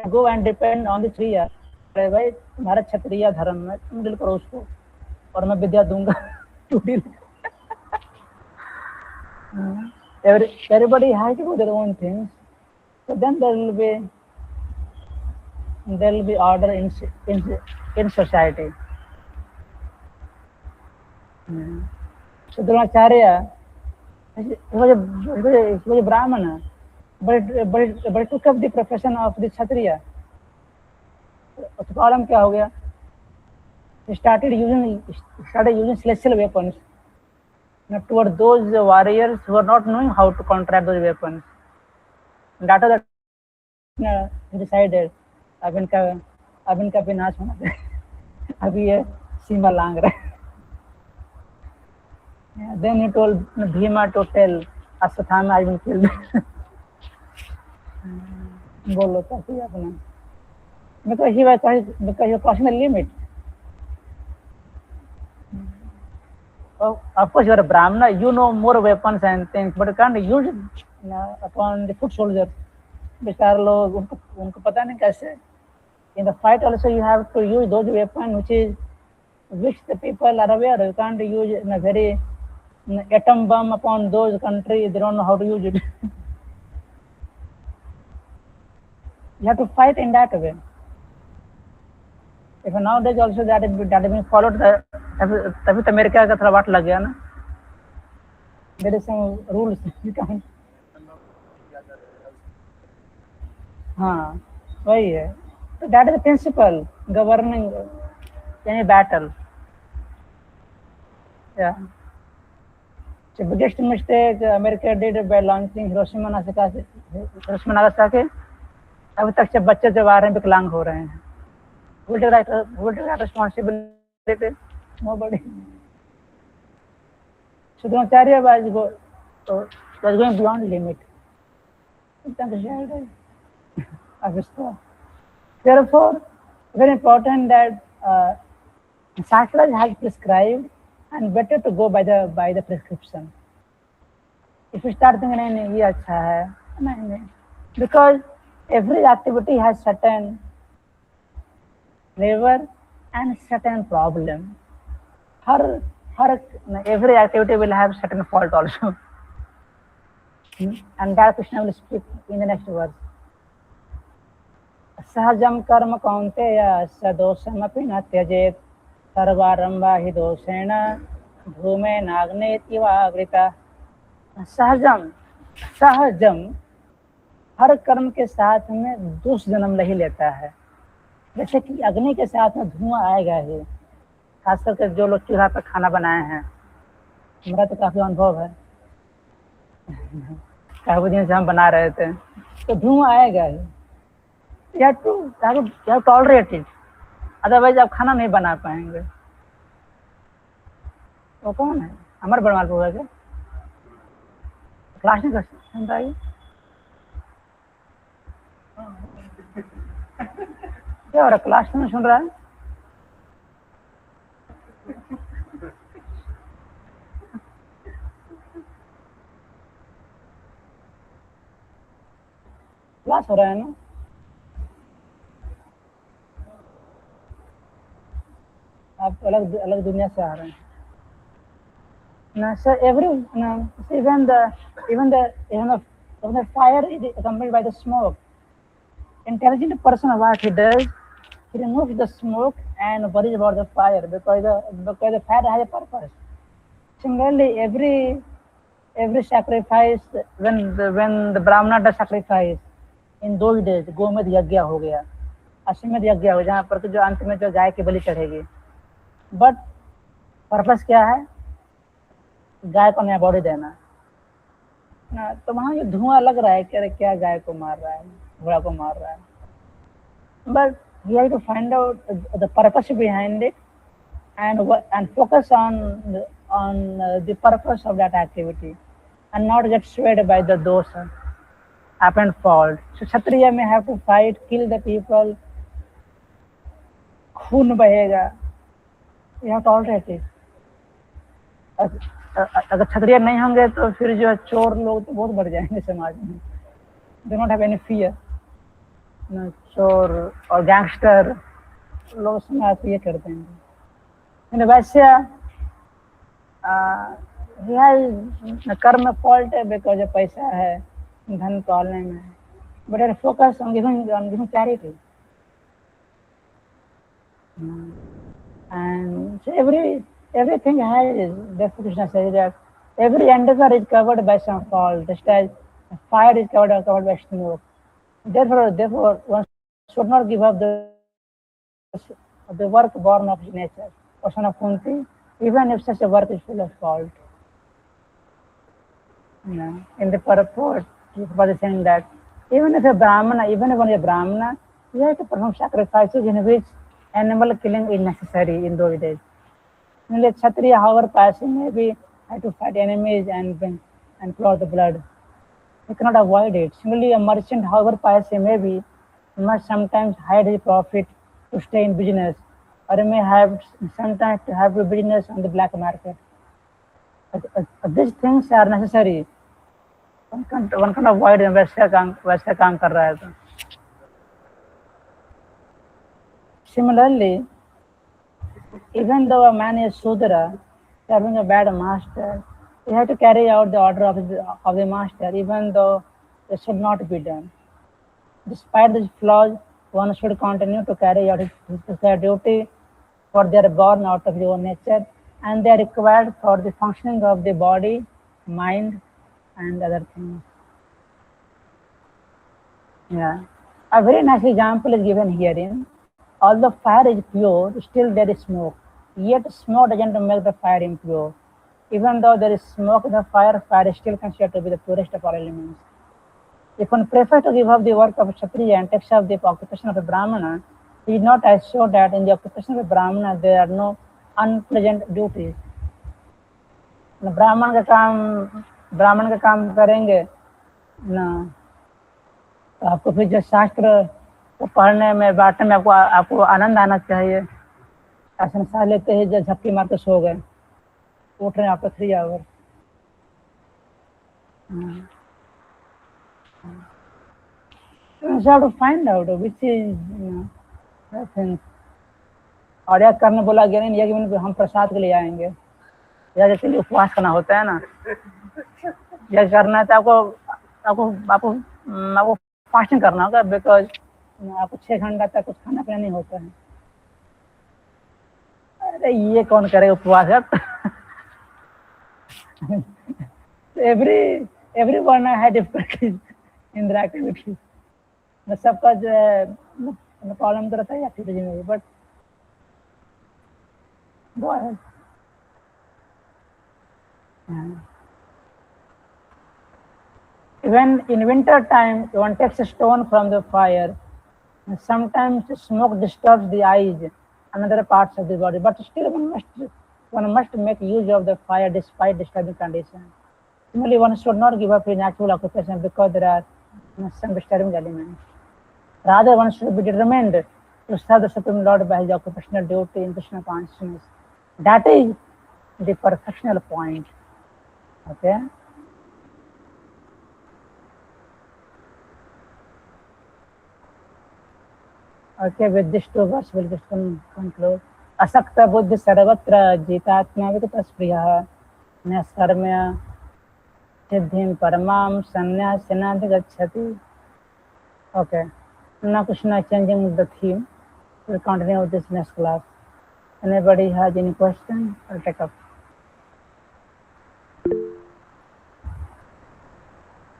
go and depend on the Kshatriya. भाई तुम्हारा क्षत्रिय धर्म है, तुम deal करो उसको और मैं विद्या दूंगा. Everybody has to do their own things. So then there will be order in society. So Dronacharya, he was a Brahmana, but he took up the profession of the Kshatriya. तो problem क्या हो गया? He started using celestial weapons toward those warriors who are not knowing how to contract those weapons. And after that, he decided, अब इनका विनाश होना चाहिए, अभी ये सीमा लांग रहा है. Then he told Bhima to tell Ashwatthama, I will kill them. बोलो कैसे अपना, because he was crossing the limit. Of course, you are a Brahmana, you know more weapons and things, but you can't use it upon the foot soldiers. बेचारे लोग उनको पता नहीं कैसे. In the fight also, you have to use those weapons which the people are aware. You can't use in a very atom bomb upon those countries. They don't know how to use it. You have to fight in that way. If nowadays also that is being followed, तभी तो America का थोड़ा वाट लग गया ना. There is some rules. You can't. हाँ वही है. So that is the principle governing any battle. Yeah. The biggest mistake America did by launching Hiroshima Nagasaki, अभी तक से बच्चे जो आ रहे हैं विकलांग हो रहे हैं. Who will take that responsibility? Nobody. So Acharya was going beyond limit. Therefore, very important that psychology has prescribed, and better to go by the prescription. If you start thinking नहीं ये अच्छा है, नहीं, because every activity has certain flavor and certain problem. Every activity will have certain fault also. And that Krishna will speak in the next verse. सहजम कर्म कौन्तेय सदोषमपि न त्यजेत् सर्वारंभा हि दोषेण भूमे नाग्नेति वावृता. सहजम हर कर्म के साथ में दोष जन्म नहीं लेता है. जैसे कि अग्नि के साथ में धुआं आएगा ही, खास करके जो लोग चूल्हा पर खाना बनाए हैं, मेरा तो काफी अनुभव है, काफी दिन से हम बना रहे थे, तो धुआं आएगा ही. You have to tolerate it, otherwise आप खाना नहीं बना पाएंगे. वो कौन है? अमर बनवाल होगा क्या? क्लास नहीं सुन रहा है? क्या हो रहा? क्लास नहीं सुन रहा है? क्लास हो रहा है ना? आप अलग दुनिया से आ रहे हैं ना. So even the fire is accompanied by the smoke. Intelligent person, what he does, he removes the smoke and worries about the fire because the fire has a purpose. Similarly, every sacrifice, when the Brahmana does sacrifice in those days, Gomedha यज्ञ हो गया, अश्वमेध यज्ञ हो, जहाँ पर जो अंत में जो गाय की बलि चढ़ेगी. बट पर्पस क्या है? गाय को नया बॉडी देना ना. तो वहाँ ये धुआं लग रहा है कि क्या गाय को मार रहा है, घोड़ा को मार रहा है. But we have to find out the purpose behind it and focus on the purpose of that activity and not get swayed by the dosa and fault. So Kshatriya may have to fight, kill the people, खून बहेगा. You have to tolerate it. अगर क्षत्रिय नहीं होंगे तो फिर जो चोर लोग तो बहुत बढ़ जाएंगे समाज में. They don't have any fear. चोर और गैंगस्टर लोग समाज ये करते हैं. वैसे कर्म फॉल्ट है बिकॉज पैसा है, धन पालने में. But focus on giving charity. And so everything has, therefore Krishna says that every endeavor is covered by some fault, just as fire is covered by smoke. Therefore one should not give up the work born of nature. Or son of Kunti, even if such a work is full of fault. In the purport, Prabhupada is saying that even if one is a Brahmana, you have to perform sacrifices in which animal killing is necessary in those days. Only Kshatriya, however pious he may be, had to fight enemies and flow the blood. He cannot avoid it. Similarly, a merchant, however pious he may be, must sometimes hide his profit to stay in business, or he may have sometimes to have a business on the black market. These things are necessary. One can avoid them. वैसे काम कर रहा है तो. Similarly, even though a man is Sudra, serving a bad master, he has to carry out the order of the master, even though it should not be done. Despite these flaws, one should continue to carry out his duty, for they are born out of your nature, and they are required for the functioning of the body, mind, and other things. Yeah. A very nice example is given herein. Although fire is pure, still there is smoke. Yet smoke doesn't make the fire impure. Even though there is smoke in the fire, fire is still considered to be the purest of all elements. If one prefers to give up the work of a Kshatriya and takes up the occupation of a Brahmana, he is not assured that in the occupation of a Brahmana there are no unpleasant duties. ब्राह्मण का काम करेंगे ना, तो आपको फिर जो शास्त्र को पढ़ने में बांटने में आपको आनंद आना चाहिए। ऐसा सांस लेते ही जो झपकी मार के सो गए, उठ रहे हैं आपको 3 our. So have to find out which is things. और यह करने बोला गया नहीं, यह कि हम प्रसाद के लिए आएंगे, या जैसे लिए उपवास करना होता है ना, यह करना है तो आपको फास्टिंग करना होगा, बिकॉज आपको 6 घंटा तक कुछ खाना पीना नहीं होता है। अरे ये कौन करे उपवास है? everyone had difficulties in their activities. सबका जो है प्रॉब्लम तो रहता है एक्टिविटी में, but go ahead. Even in winter time, one takes a stone from the fire. Sometimes smoke disturbs the eyes and other parts of the body, but still one must make use of the fire despite disturbing conditions. Similarly, one should not give up his natural occupation because there are some disturbing elements. Rather, one should be determined to serve the Supreme Lord by his occupational duty in Krishna consciousness. That is the perfectional point. Okay. Okay, with this 2 verses we'll just conclude. Asakta buddhi sarvatra jitatma vikata spriya naskarmya siddhim paramam sannyasinad gacchati. Okay. Now Krishna changing the theme. We'll continue with this next class. Anybody has any question? I'll take up.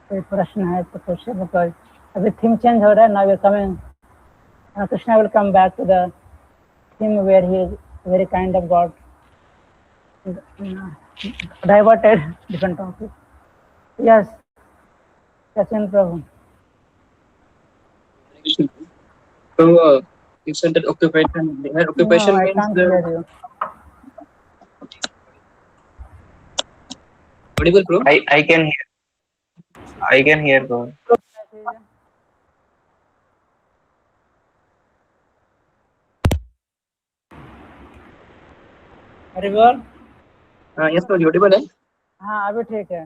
कोई प्रश्न है तो पूछे, because अभी theme change हो रहा है। Now we are coming, Krishna will come back to the theme where he is very kind of God diverted different topic. Yes, Sachin Prabhu. So you said that occupation. Occupation no, I means can't hear you. Audible, bro? I can hear. I can hear, bro. Audible? Yes, bro. Audible, eh? हाँ अभी ठीक है।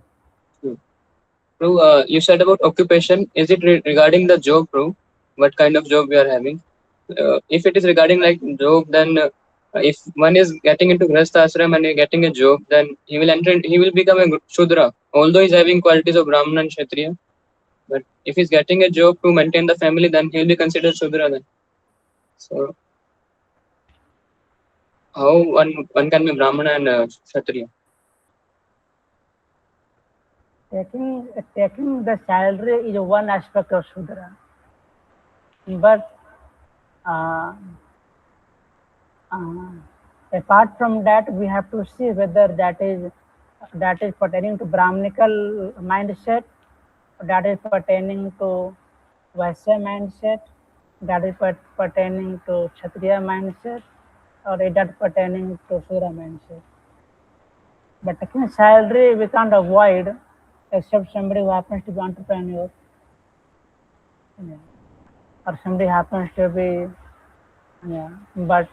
So you said about occupation. Is it regarding the job, bro? What kind of job we are having? If it is regarding like job, then if one is getting into Grihastha ashram and getting a job, then he will enter. He will become a Shudra, although he's having qualities of Brahmana and Kshatriya. But if he's getting a job to maintain the family, then he will be considered Shudra then. So how one can be Brahmana and Kshatriya? Taking the salary is one aspect of Shudra, but apart from that, we have to see whether that is pertaining to Brahmanical mindset, that is pertaining to Vaishya mindset, that is pertaining to Kshatriya mindset, or is that pertaining to Shudra mindset. But taking salary we can't avoid, except somebody who happens to be entrepreneur, or somebody happens to be, but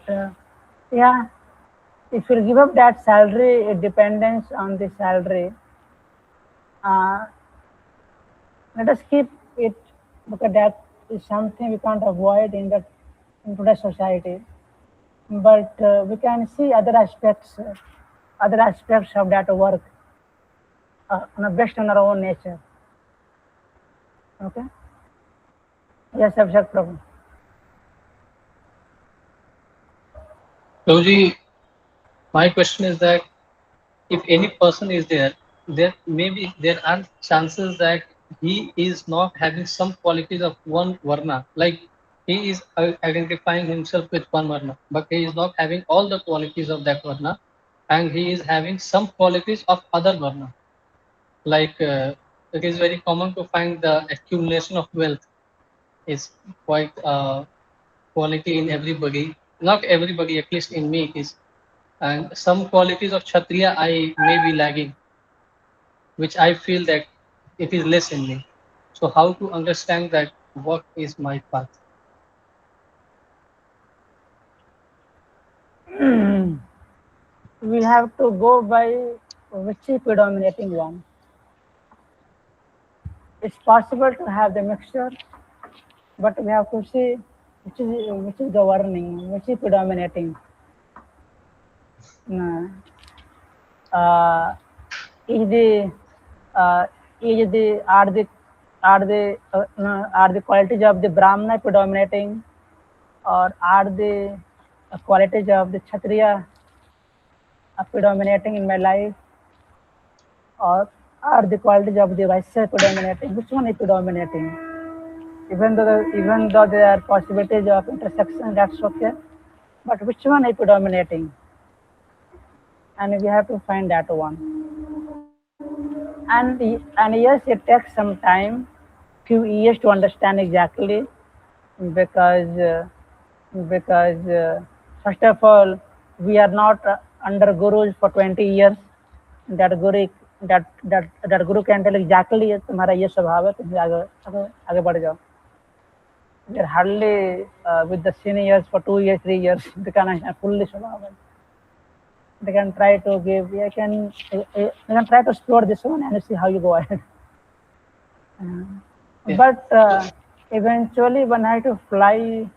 if you give up that salary, dependence on the salary, let us keep it, because that is something we can't avoid in today's society. But we can see other aspects of that work based on our own nature. Okay. Yes, Abhishek Prabhu. Prabhuji, my question is that if any person is there are chances that he is not having some qualities of one varna, like he is identifying himself with one varna, but he is not having all the qualities of that varna, and he is having some qualities of other varna. Like it is very common to find the accumulation of wealth is quite quality in everybody. Not everybody, at least in me, it is. And some qualities of Kshatriya I may be lagging, which I feel that it is less in me. So how to understand that what is my path? We have to go by which is predominating one. It's possible to have the mixture, but we have to see which is governing, which is predominating. Is the are the qualities of the Brahmana predominating, or are the qualities of the Kshatriya predominating in my life, or are the qualities of the Vaishya predominating? Which one is predominating? Even though there are possibilities of intersection, that's okay, but which one is predominating? And we have to find that one. And yes, it takes some time, few years to understand exactly, because first of all, we are not under gurus for 20 years. That guru can tell exactly तुम्हारा ये स्वभाव है, तुम आगे बढ़ जाओ. We are hardly with the seniors for 2 years, 3 years. They can fully स्वभाव. They can try to give. They can try to explore this one and see how you go ahead. But eventually, one has to fly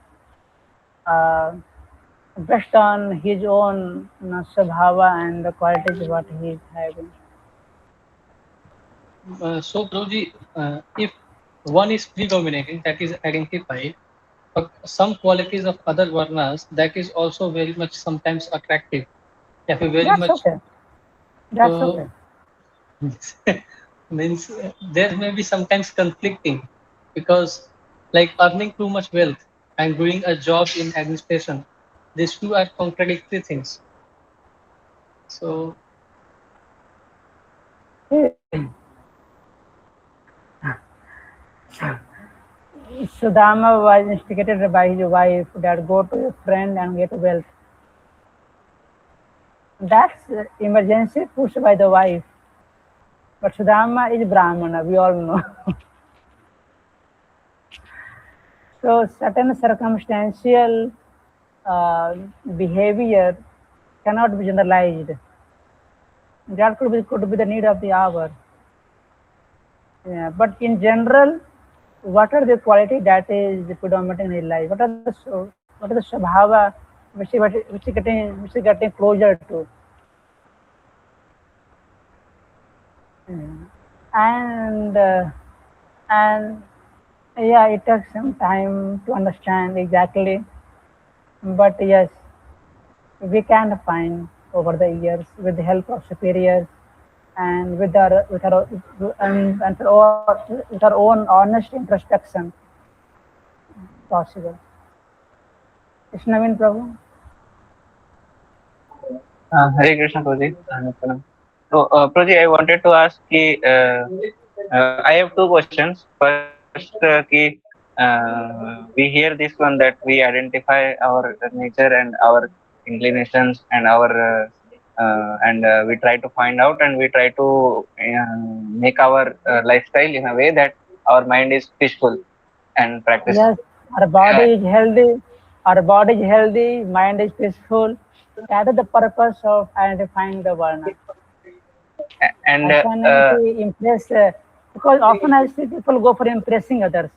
based on his own svabhava and the qualities what he is having. So, Prabhuji, if one is predominating, that is identified, but some qualities of other varnas, that is also very much sometimes attractive. Okay. That's okay. Means there may be sometimes conflicting, because like earning too much wealth and doing a job in administration, these two are contradictory things. So Sudama was instigated by his wife that go to a friend and get wealth. That's emergency pushed by the wife. But Sudama is Brahmana, we all know. So certain circumstantial behavior cannot be generalized. That could be the need of the hour. Yeah, but in general, what are the quality that is predominating in life? What are the svabhava which is getting closer to? And yeah, it takes some time to understand exactly. But yes, we can find over the years with the help of superiors and with our own honest introspection possible. It's Naveen Prabhu. Hare Krishna, Prabhuji. So, Prabhuji, I wanted to ask I have two questions. First, we hear this one that we identify our nature and our inclinations and our we try to find out and we try to make our lifestyle in a way that our mind is peaceful and practice. Yes, our body is healthy. Our body is healthy. Mind is peaceful. That is the purpose of identifying the varna. And impress, because often I see people go for impressing others.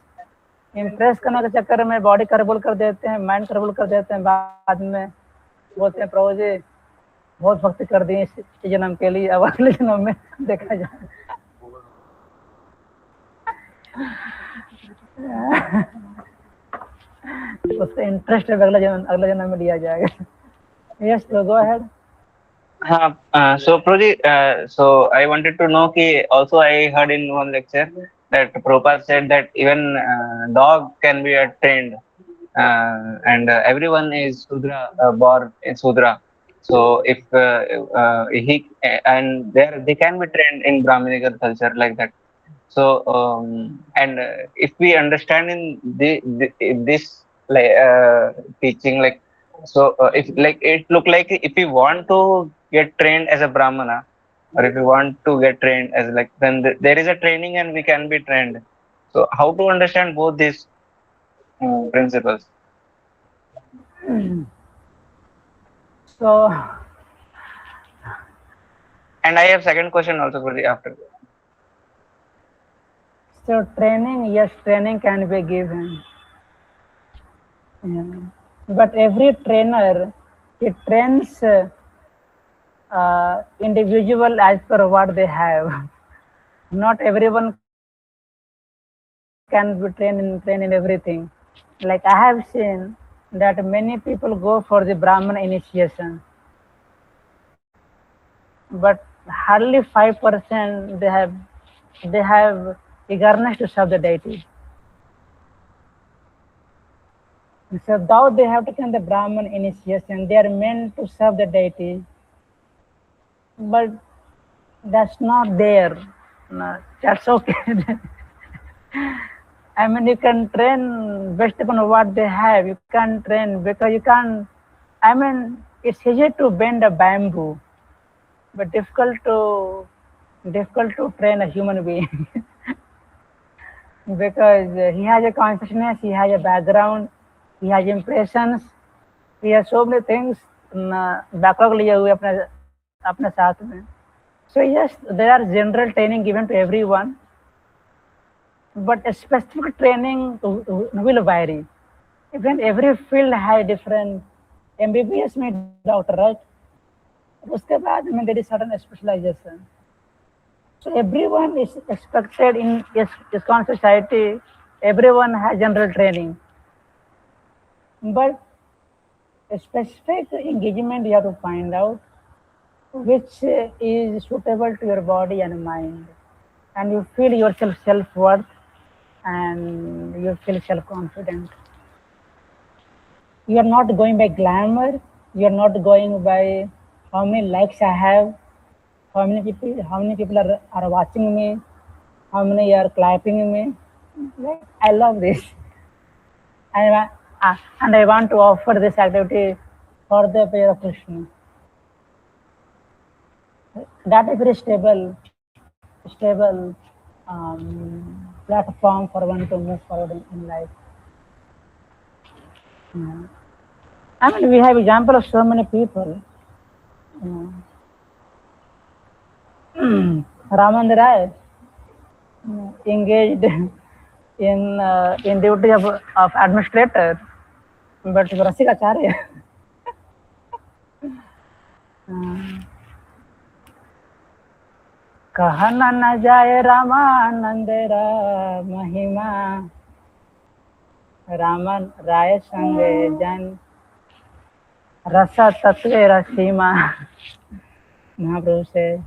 Impress करने के चक्कर में body कर्बल कर देते हैं, mind कर्बल कर देते हैं, बाद में बोलते हैं प्रभु जी बहुत भक्ति कर दी इस जन्म के लिए, अब अगले जन्म में देखा जाए. उसका इंटरेस्ट अगला जन्म में दिया जाएगा. Yes, so go ahead. So Prabhuji, so I wanted to know also I heard in one lecture that Prabhupada said that even dog can be trained, and everyone is Sudra, born in Sudra. So if he and there they can be trained in Brahminical culture like that. So and if we understand in this like teaching, like so if like it look like if we want to get trained as a Brahmana, or if we want to get trained as like, then there is a training and we can be trained. So how to understand both these principles? So, And I have second question also for the after. so training, yes, training can be given. Yeah. But every trainer, he trains individual as per what they have. Not everyone can be trained in everything. Like I have seen that many people go for the Brahman initiation, but hardly 5% they have eagerness to serve the deity. So though they have taken the Brahman initiation, they are meant to serve the deity, but that's not there. No, that's okay. I mean, you can train based upon what they have. You can train because you can't. I mean, it's easy to bend a bamboo, but difficult to train a human being because he has a consciousness, he has a background, he has impressions, he has so many things backlog लिए हुए अपने साथ में. So yes, there are general training given to everyone, but a specific training will vary. Even every field has different. MBBS में doctor, right? उसके बाद में there is certain specialization. So everyone is expected in ISKCON society. Everyone has general training, but a specific engagement you have to find out which is suitable to your body and mind, and you feel yourself self-worth and you feel self-confident. You are not going by glamour, you are not going by how many likes I have, how many people are watching me, how many are clapping me. Like, I love this, and I want to offer this activity for the prayer of Krishna. That is very stable platform for one to move forward in life. Yeah. I mean, we have example of so many people. Raman Rai engaged in duty of administrator, but Rasikacharya. कहना न जाए रामानंद महिमा, रामन राय संगे जन रस तत्व रसीमा. Mahaprabhu said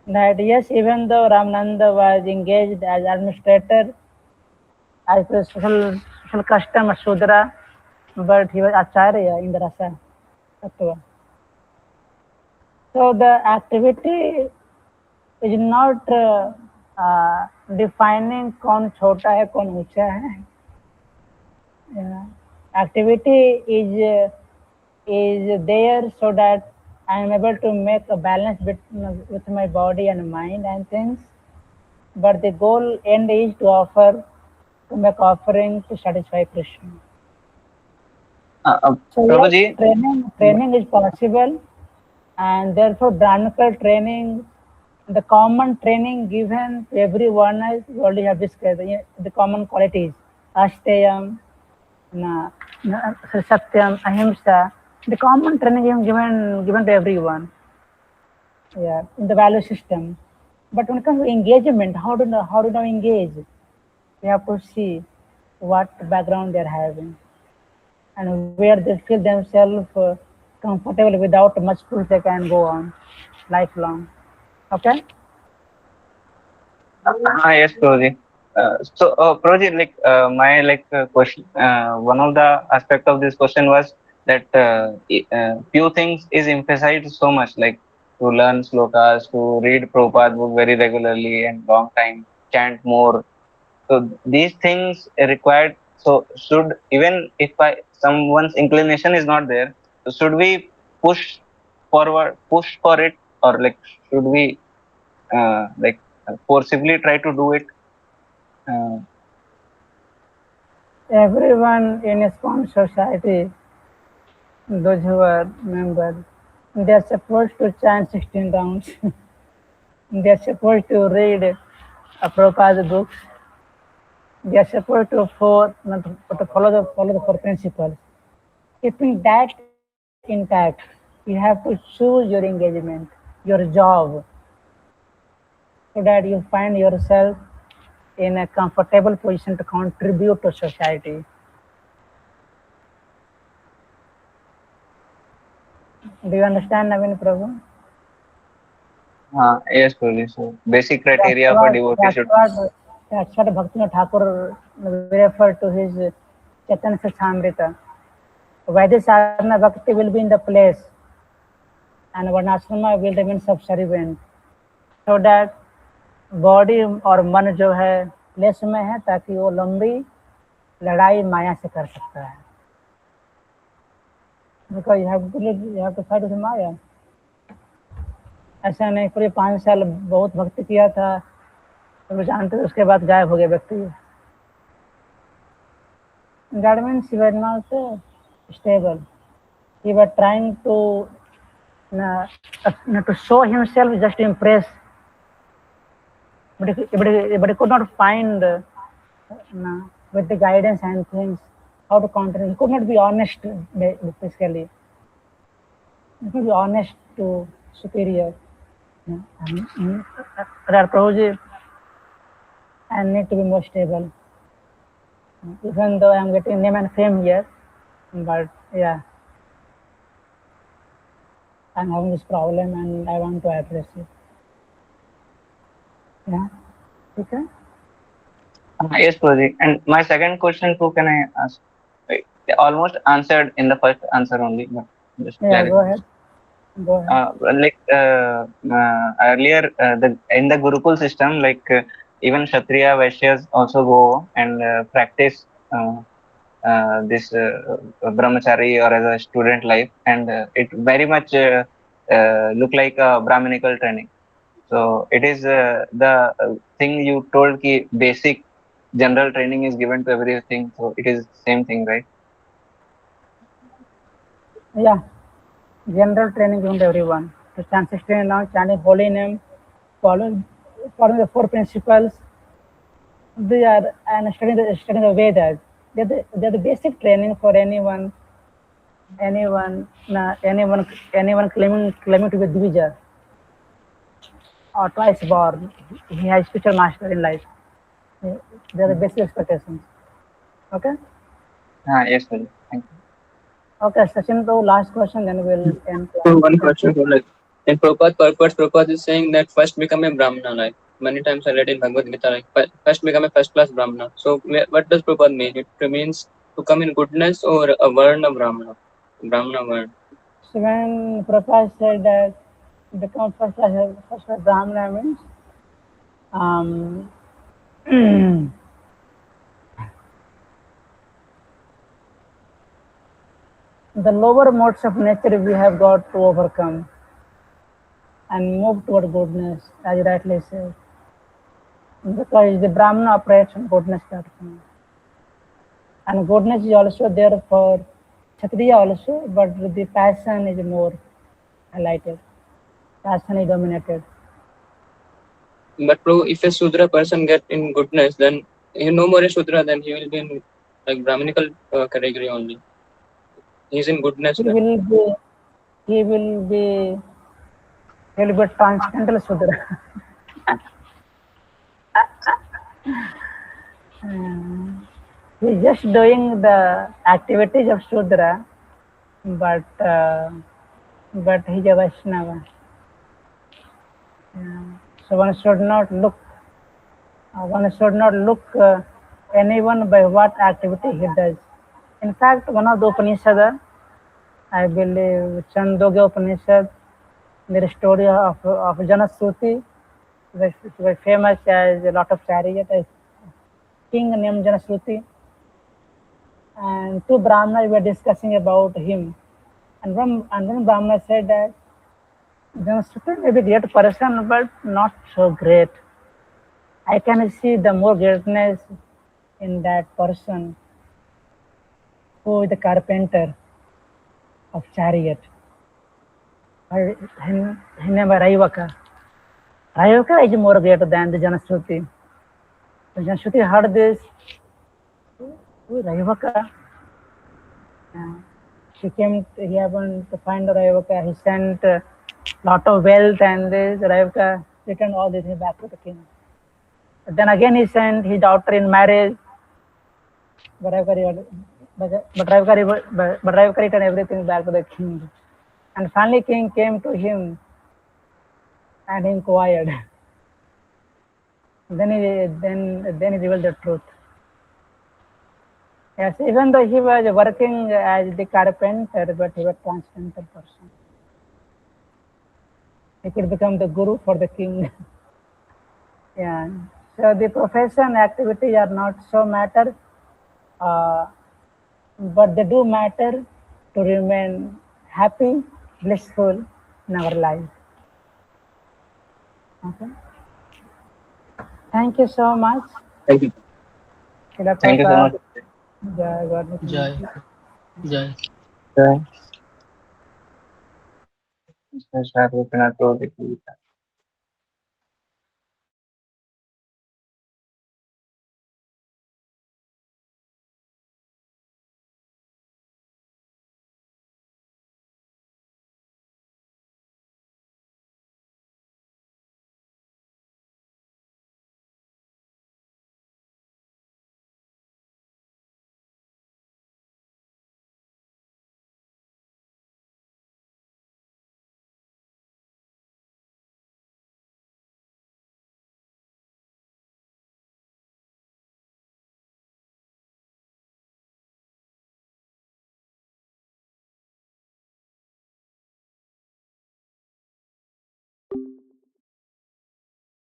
that yes, even though Ramananda was engaged as administrator, as per social custom of Shudra, but he was Acharya in the Rasa Tattva. So the activity is not defining कौन छोटा है कौन ऊंचा है. Activity is there so that I am able to make a balance with my body and mind and things, but the goal end is to make offering to satisfy Krishna. So yes, training is possible, and therefore Brahmanical training, the common training given to everyone, as we already have discussed, the common qualities, Asteyam, Satyam, Ahimsa, the common training given to everyone, yeah, in the value system. But when it comes to engagement, how do you engage? We have to see what background they are having and where they feel themselves comfortable without much push they can go on lifelong. Okay? Yes, Prabhuji. Projit, like my question, one of the aspect of this question was that few things is emphasized so much, like to learn slokas, to read Prabhupada book very regularly and long time, chant more. So these things are required. So should, even if someone's inclination is not there, so should we push push for it, or like should we forcibly try to do it? Uh, Everyone in a Swan society, those who are members, they are supposed to chant 16 rounds. They are supposed to read Prabhupada books. They are supposed to follow the four principles. Keeping that intact, you have to choose your engagement, your job, so that you find yourself in a comfortable position to contribute to society. Do you understand, Naveen Prabhu? yes, Prabhuji. So basic criteria for devotee should. That's what Bhaktivinoda Thakur referred to his Chaitanya Charitamrita. Vaidya sadhana bhakti will be in the place, and Varnashrama will remain subservient, so that body और मन जो है place में है, ताकि वो लंबी लड़ाई माया से कर सकता है. Because you have to fight with माया. ऐसा नहीं पूरे 5 साल बहुत भक्ति किया था, तो जानते थे, उसके बाद गायब हो गया व्यक्ति. That means he was not stable. He was trying to show himself, just to impress. But he could not find with the guidance and things how to counter it. He could not be honest, basically. He could be honest to superior. Prabhuji, I need to be more stable. Even though I am getting name and fame here, but yeah, I am having this problem and I want to address it. Yeah, okay. Yes, Prabhuji. And my second question too, can I ask? They almost answered in the first answer only, but just yeah, go ahead. Earlier, in the Gurukul system, even Kshatriya Vaishyas also go and practice this brahmachari or as a student life, and it very much look like a Brahminical training. So it is the thing you told ki basic general training is given to everything. So it is same thing, right? Yeah, general training given to everyone. To chant 16 now, chanting holy name, following the 4 principles. They are and studying the Vedas. They're the basic training for anyone claiming to be Dvija or twice born. He has future master in life. They are the basic expectations. Okay. Yes, sir. Thank you. Okay, Sachin, so last question, then we'll end. So one question, like in Prabhupada purpose, Prabhupada is saying that first become a Brahmana. Like many times I read in Bhagavad Gita, like first become a first class Brahmana. So what does Prabhupada mean? It means to come in goodness or a Varna Brahmana, Brahmana Varna. So when Prabhupada said that become first class Brahmana means the lower modes of nature we have got to overcome and move toward goodness, as you rightly said. Because the Brahmana operates on goodness platform. And goodness is also there for Kshatriya also, but the passion is more highlighted. Passion is dominated. But if a Sudra person get in goodness, then he no more a Sudra, then he will be in like Brahminical category only. He's in goodness. He will be transcendental Sudra. He's just doing the activities of Sudra, but he's a Vaishnava. So one should not look one should not look anyone by what activity he does. In fact, one of the Upanishad, I believe Chandogya Upanishad, there is story of Janasuti, which is very famous as a lot of chariot, a king named Janasuti. And two Brahmanas were discussing about him. And one Brahmana said that Janasuti may be a great person, but not so great. I can see the more greatness in that person who is the carpenter of chariot. His name is Raivaka. Raivaka is more greater than the Janasuti. So Janasuti heard this. Who is Raivaka? He happened to find Raivaka. He sent a lot of wealth, and this Raivaka returned all this back to the king. But then again he sent his daughter in marriage. But Raivaka returned everything back to the king. And finally king came to him and inquired. Then he revealed the truth. Yes, even though he was working as the carpenter, but he was a transcendental person. He could become the guru for the king. Yeah. So the profession activity are not so matter, but they do matter to remain happy, blissful in our life. Okay. Thank you so much. Thank you. Thank you so much. Jai God. Jai. Jai. Jai. Jai Shri Gopinath Prabhu Ki Jai.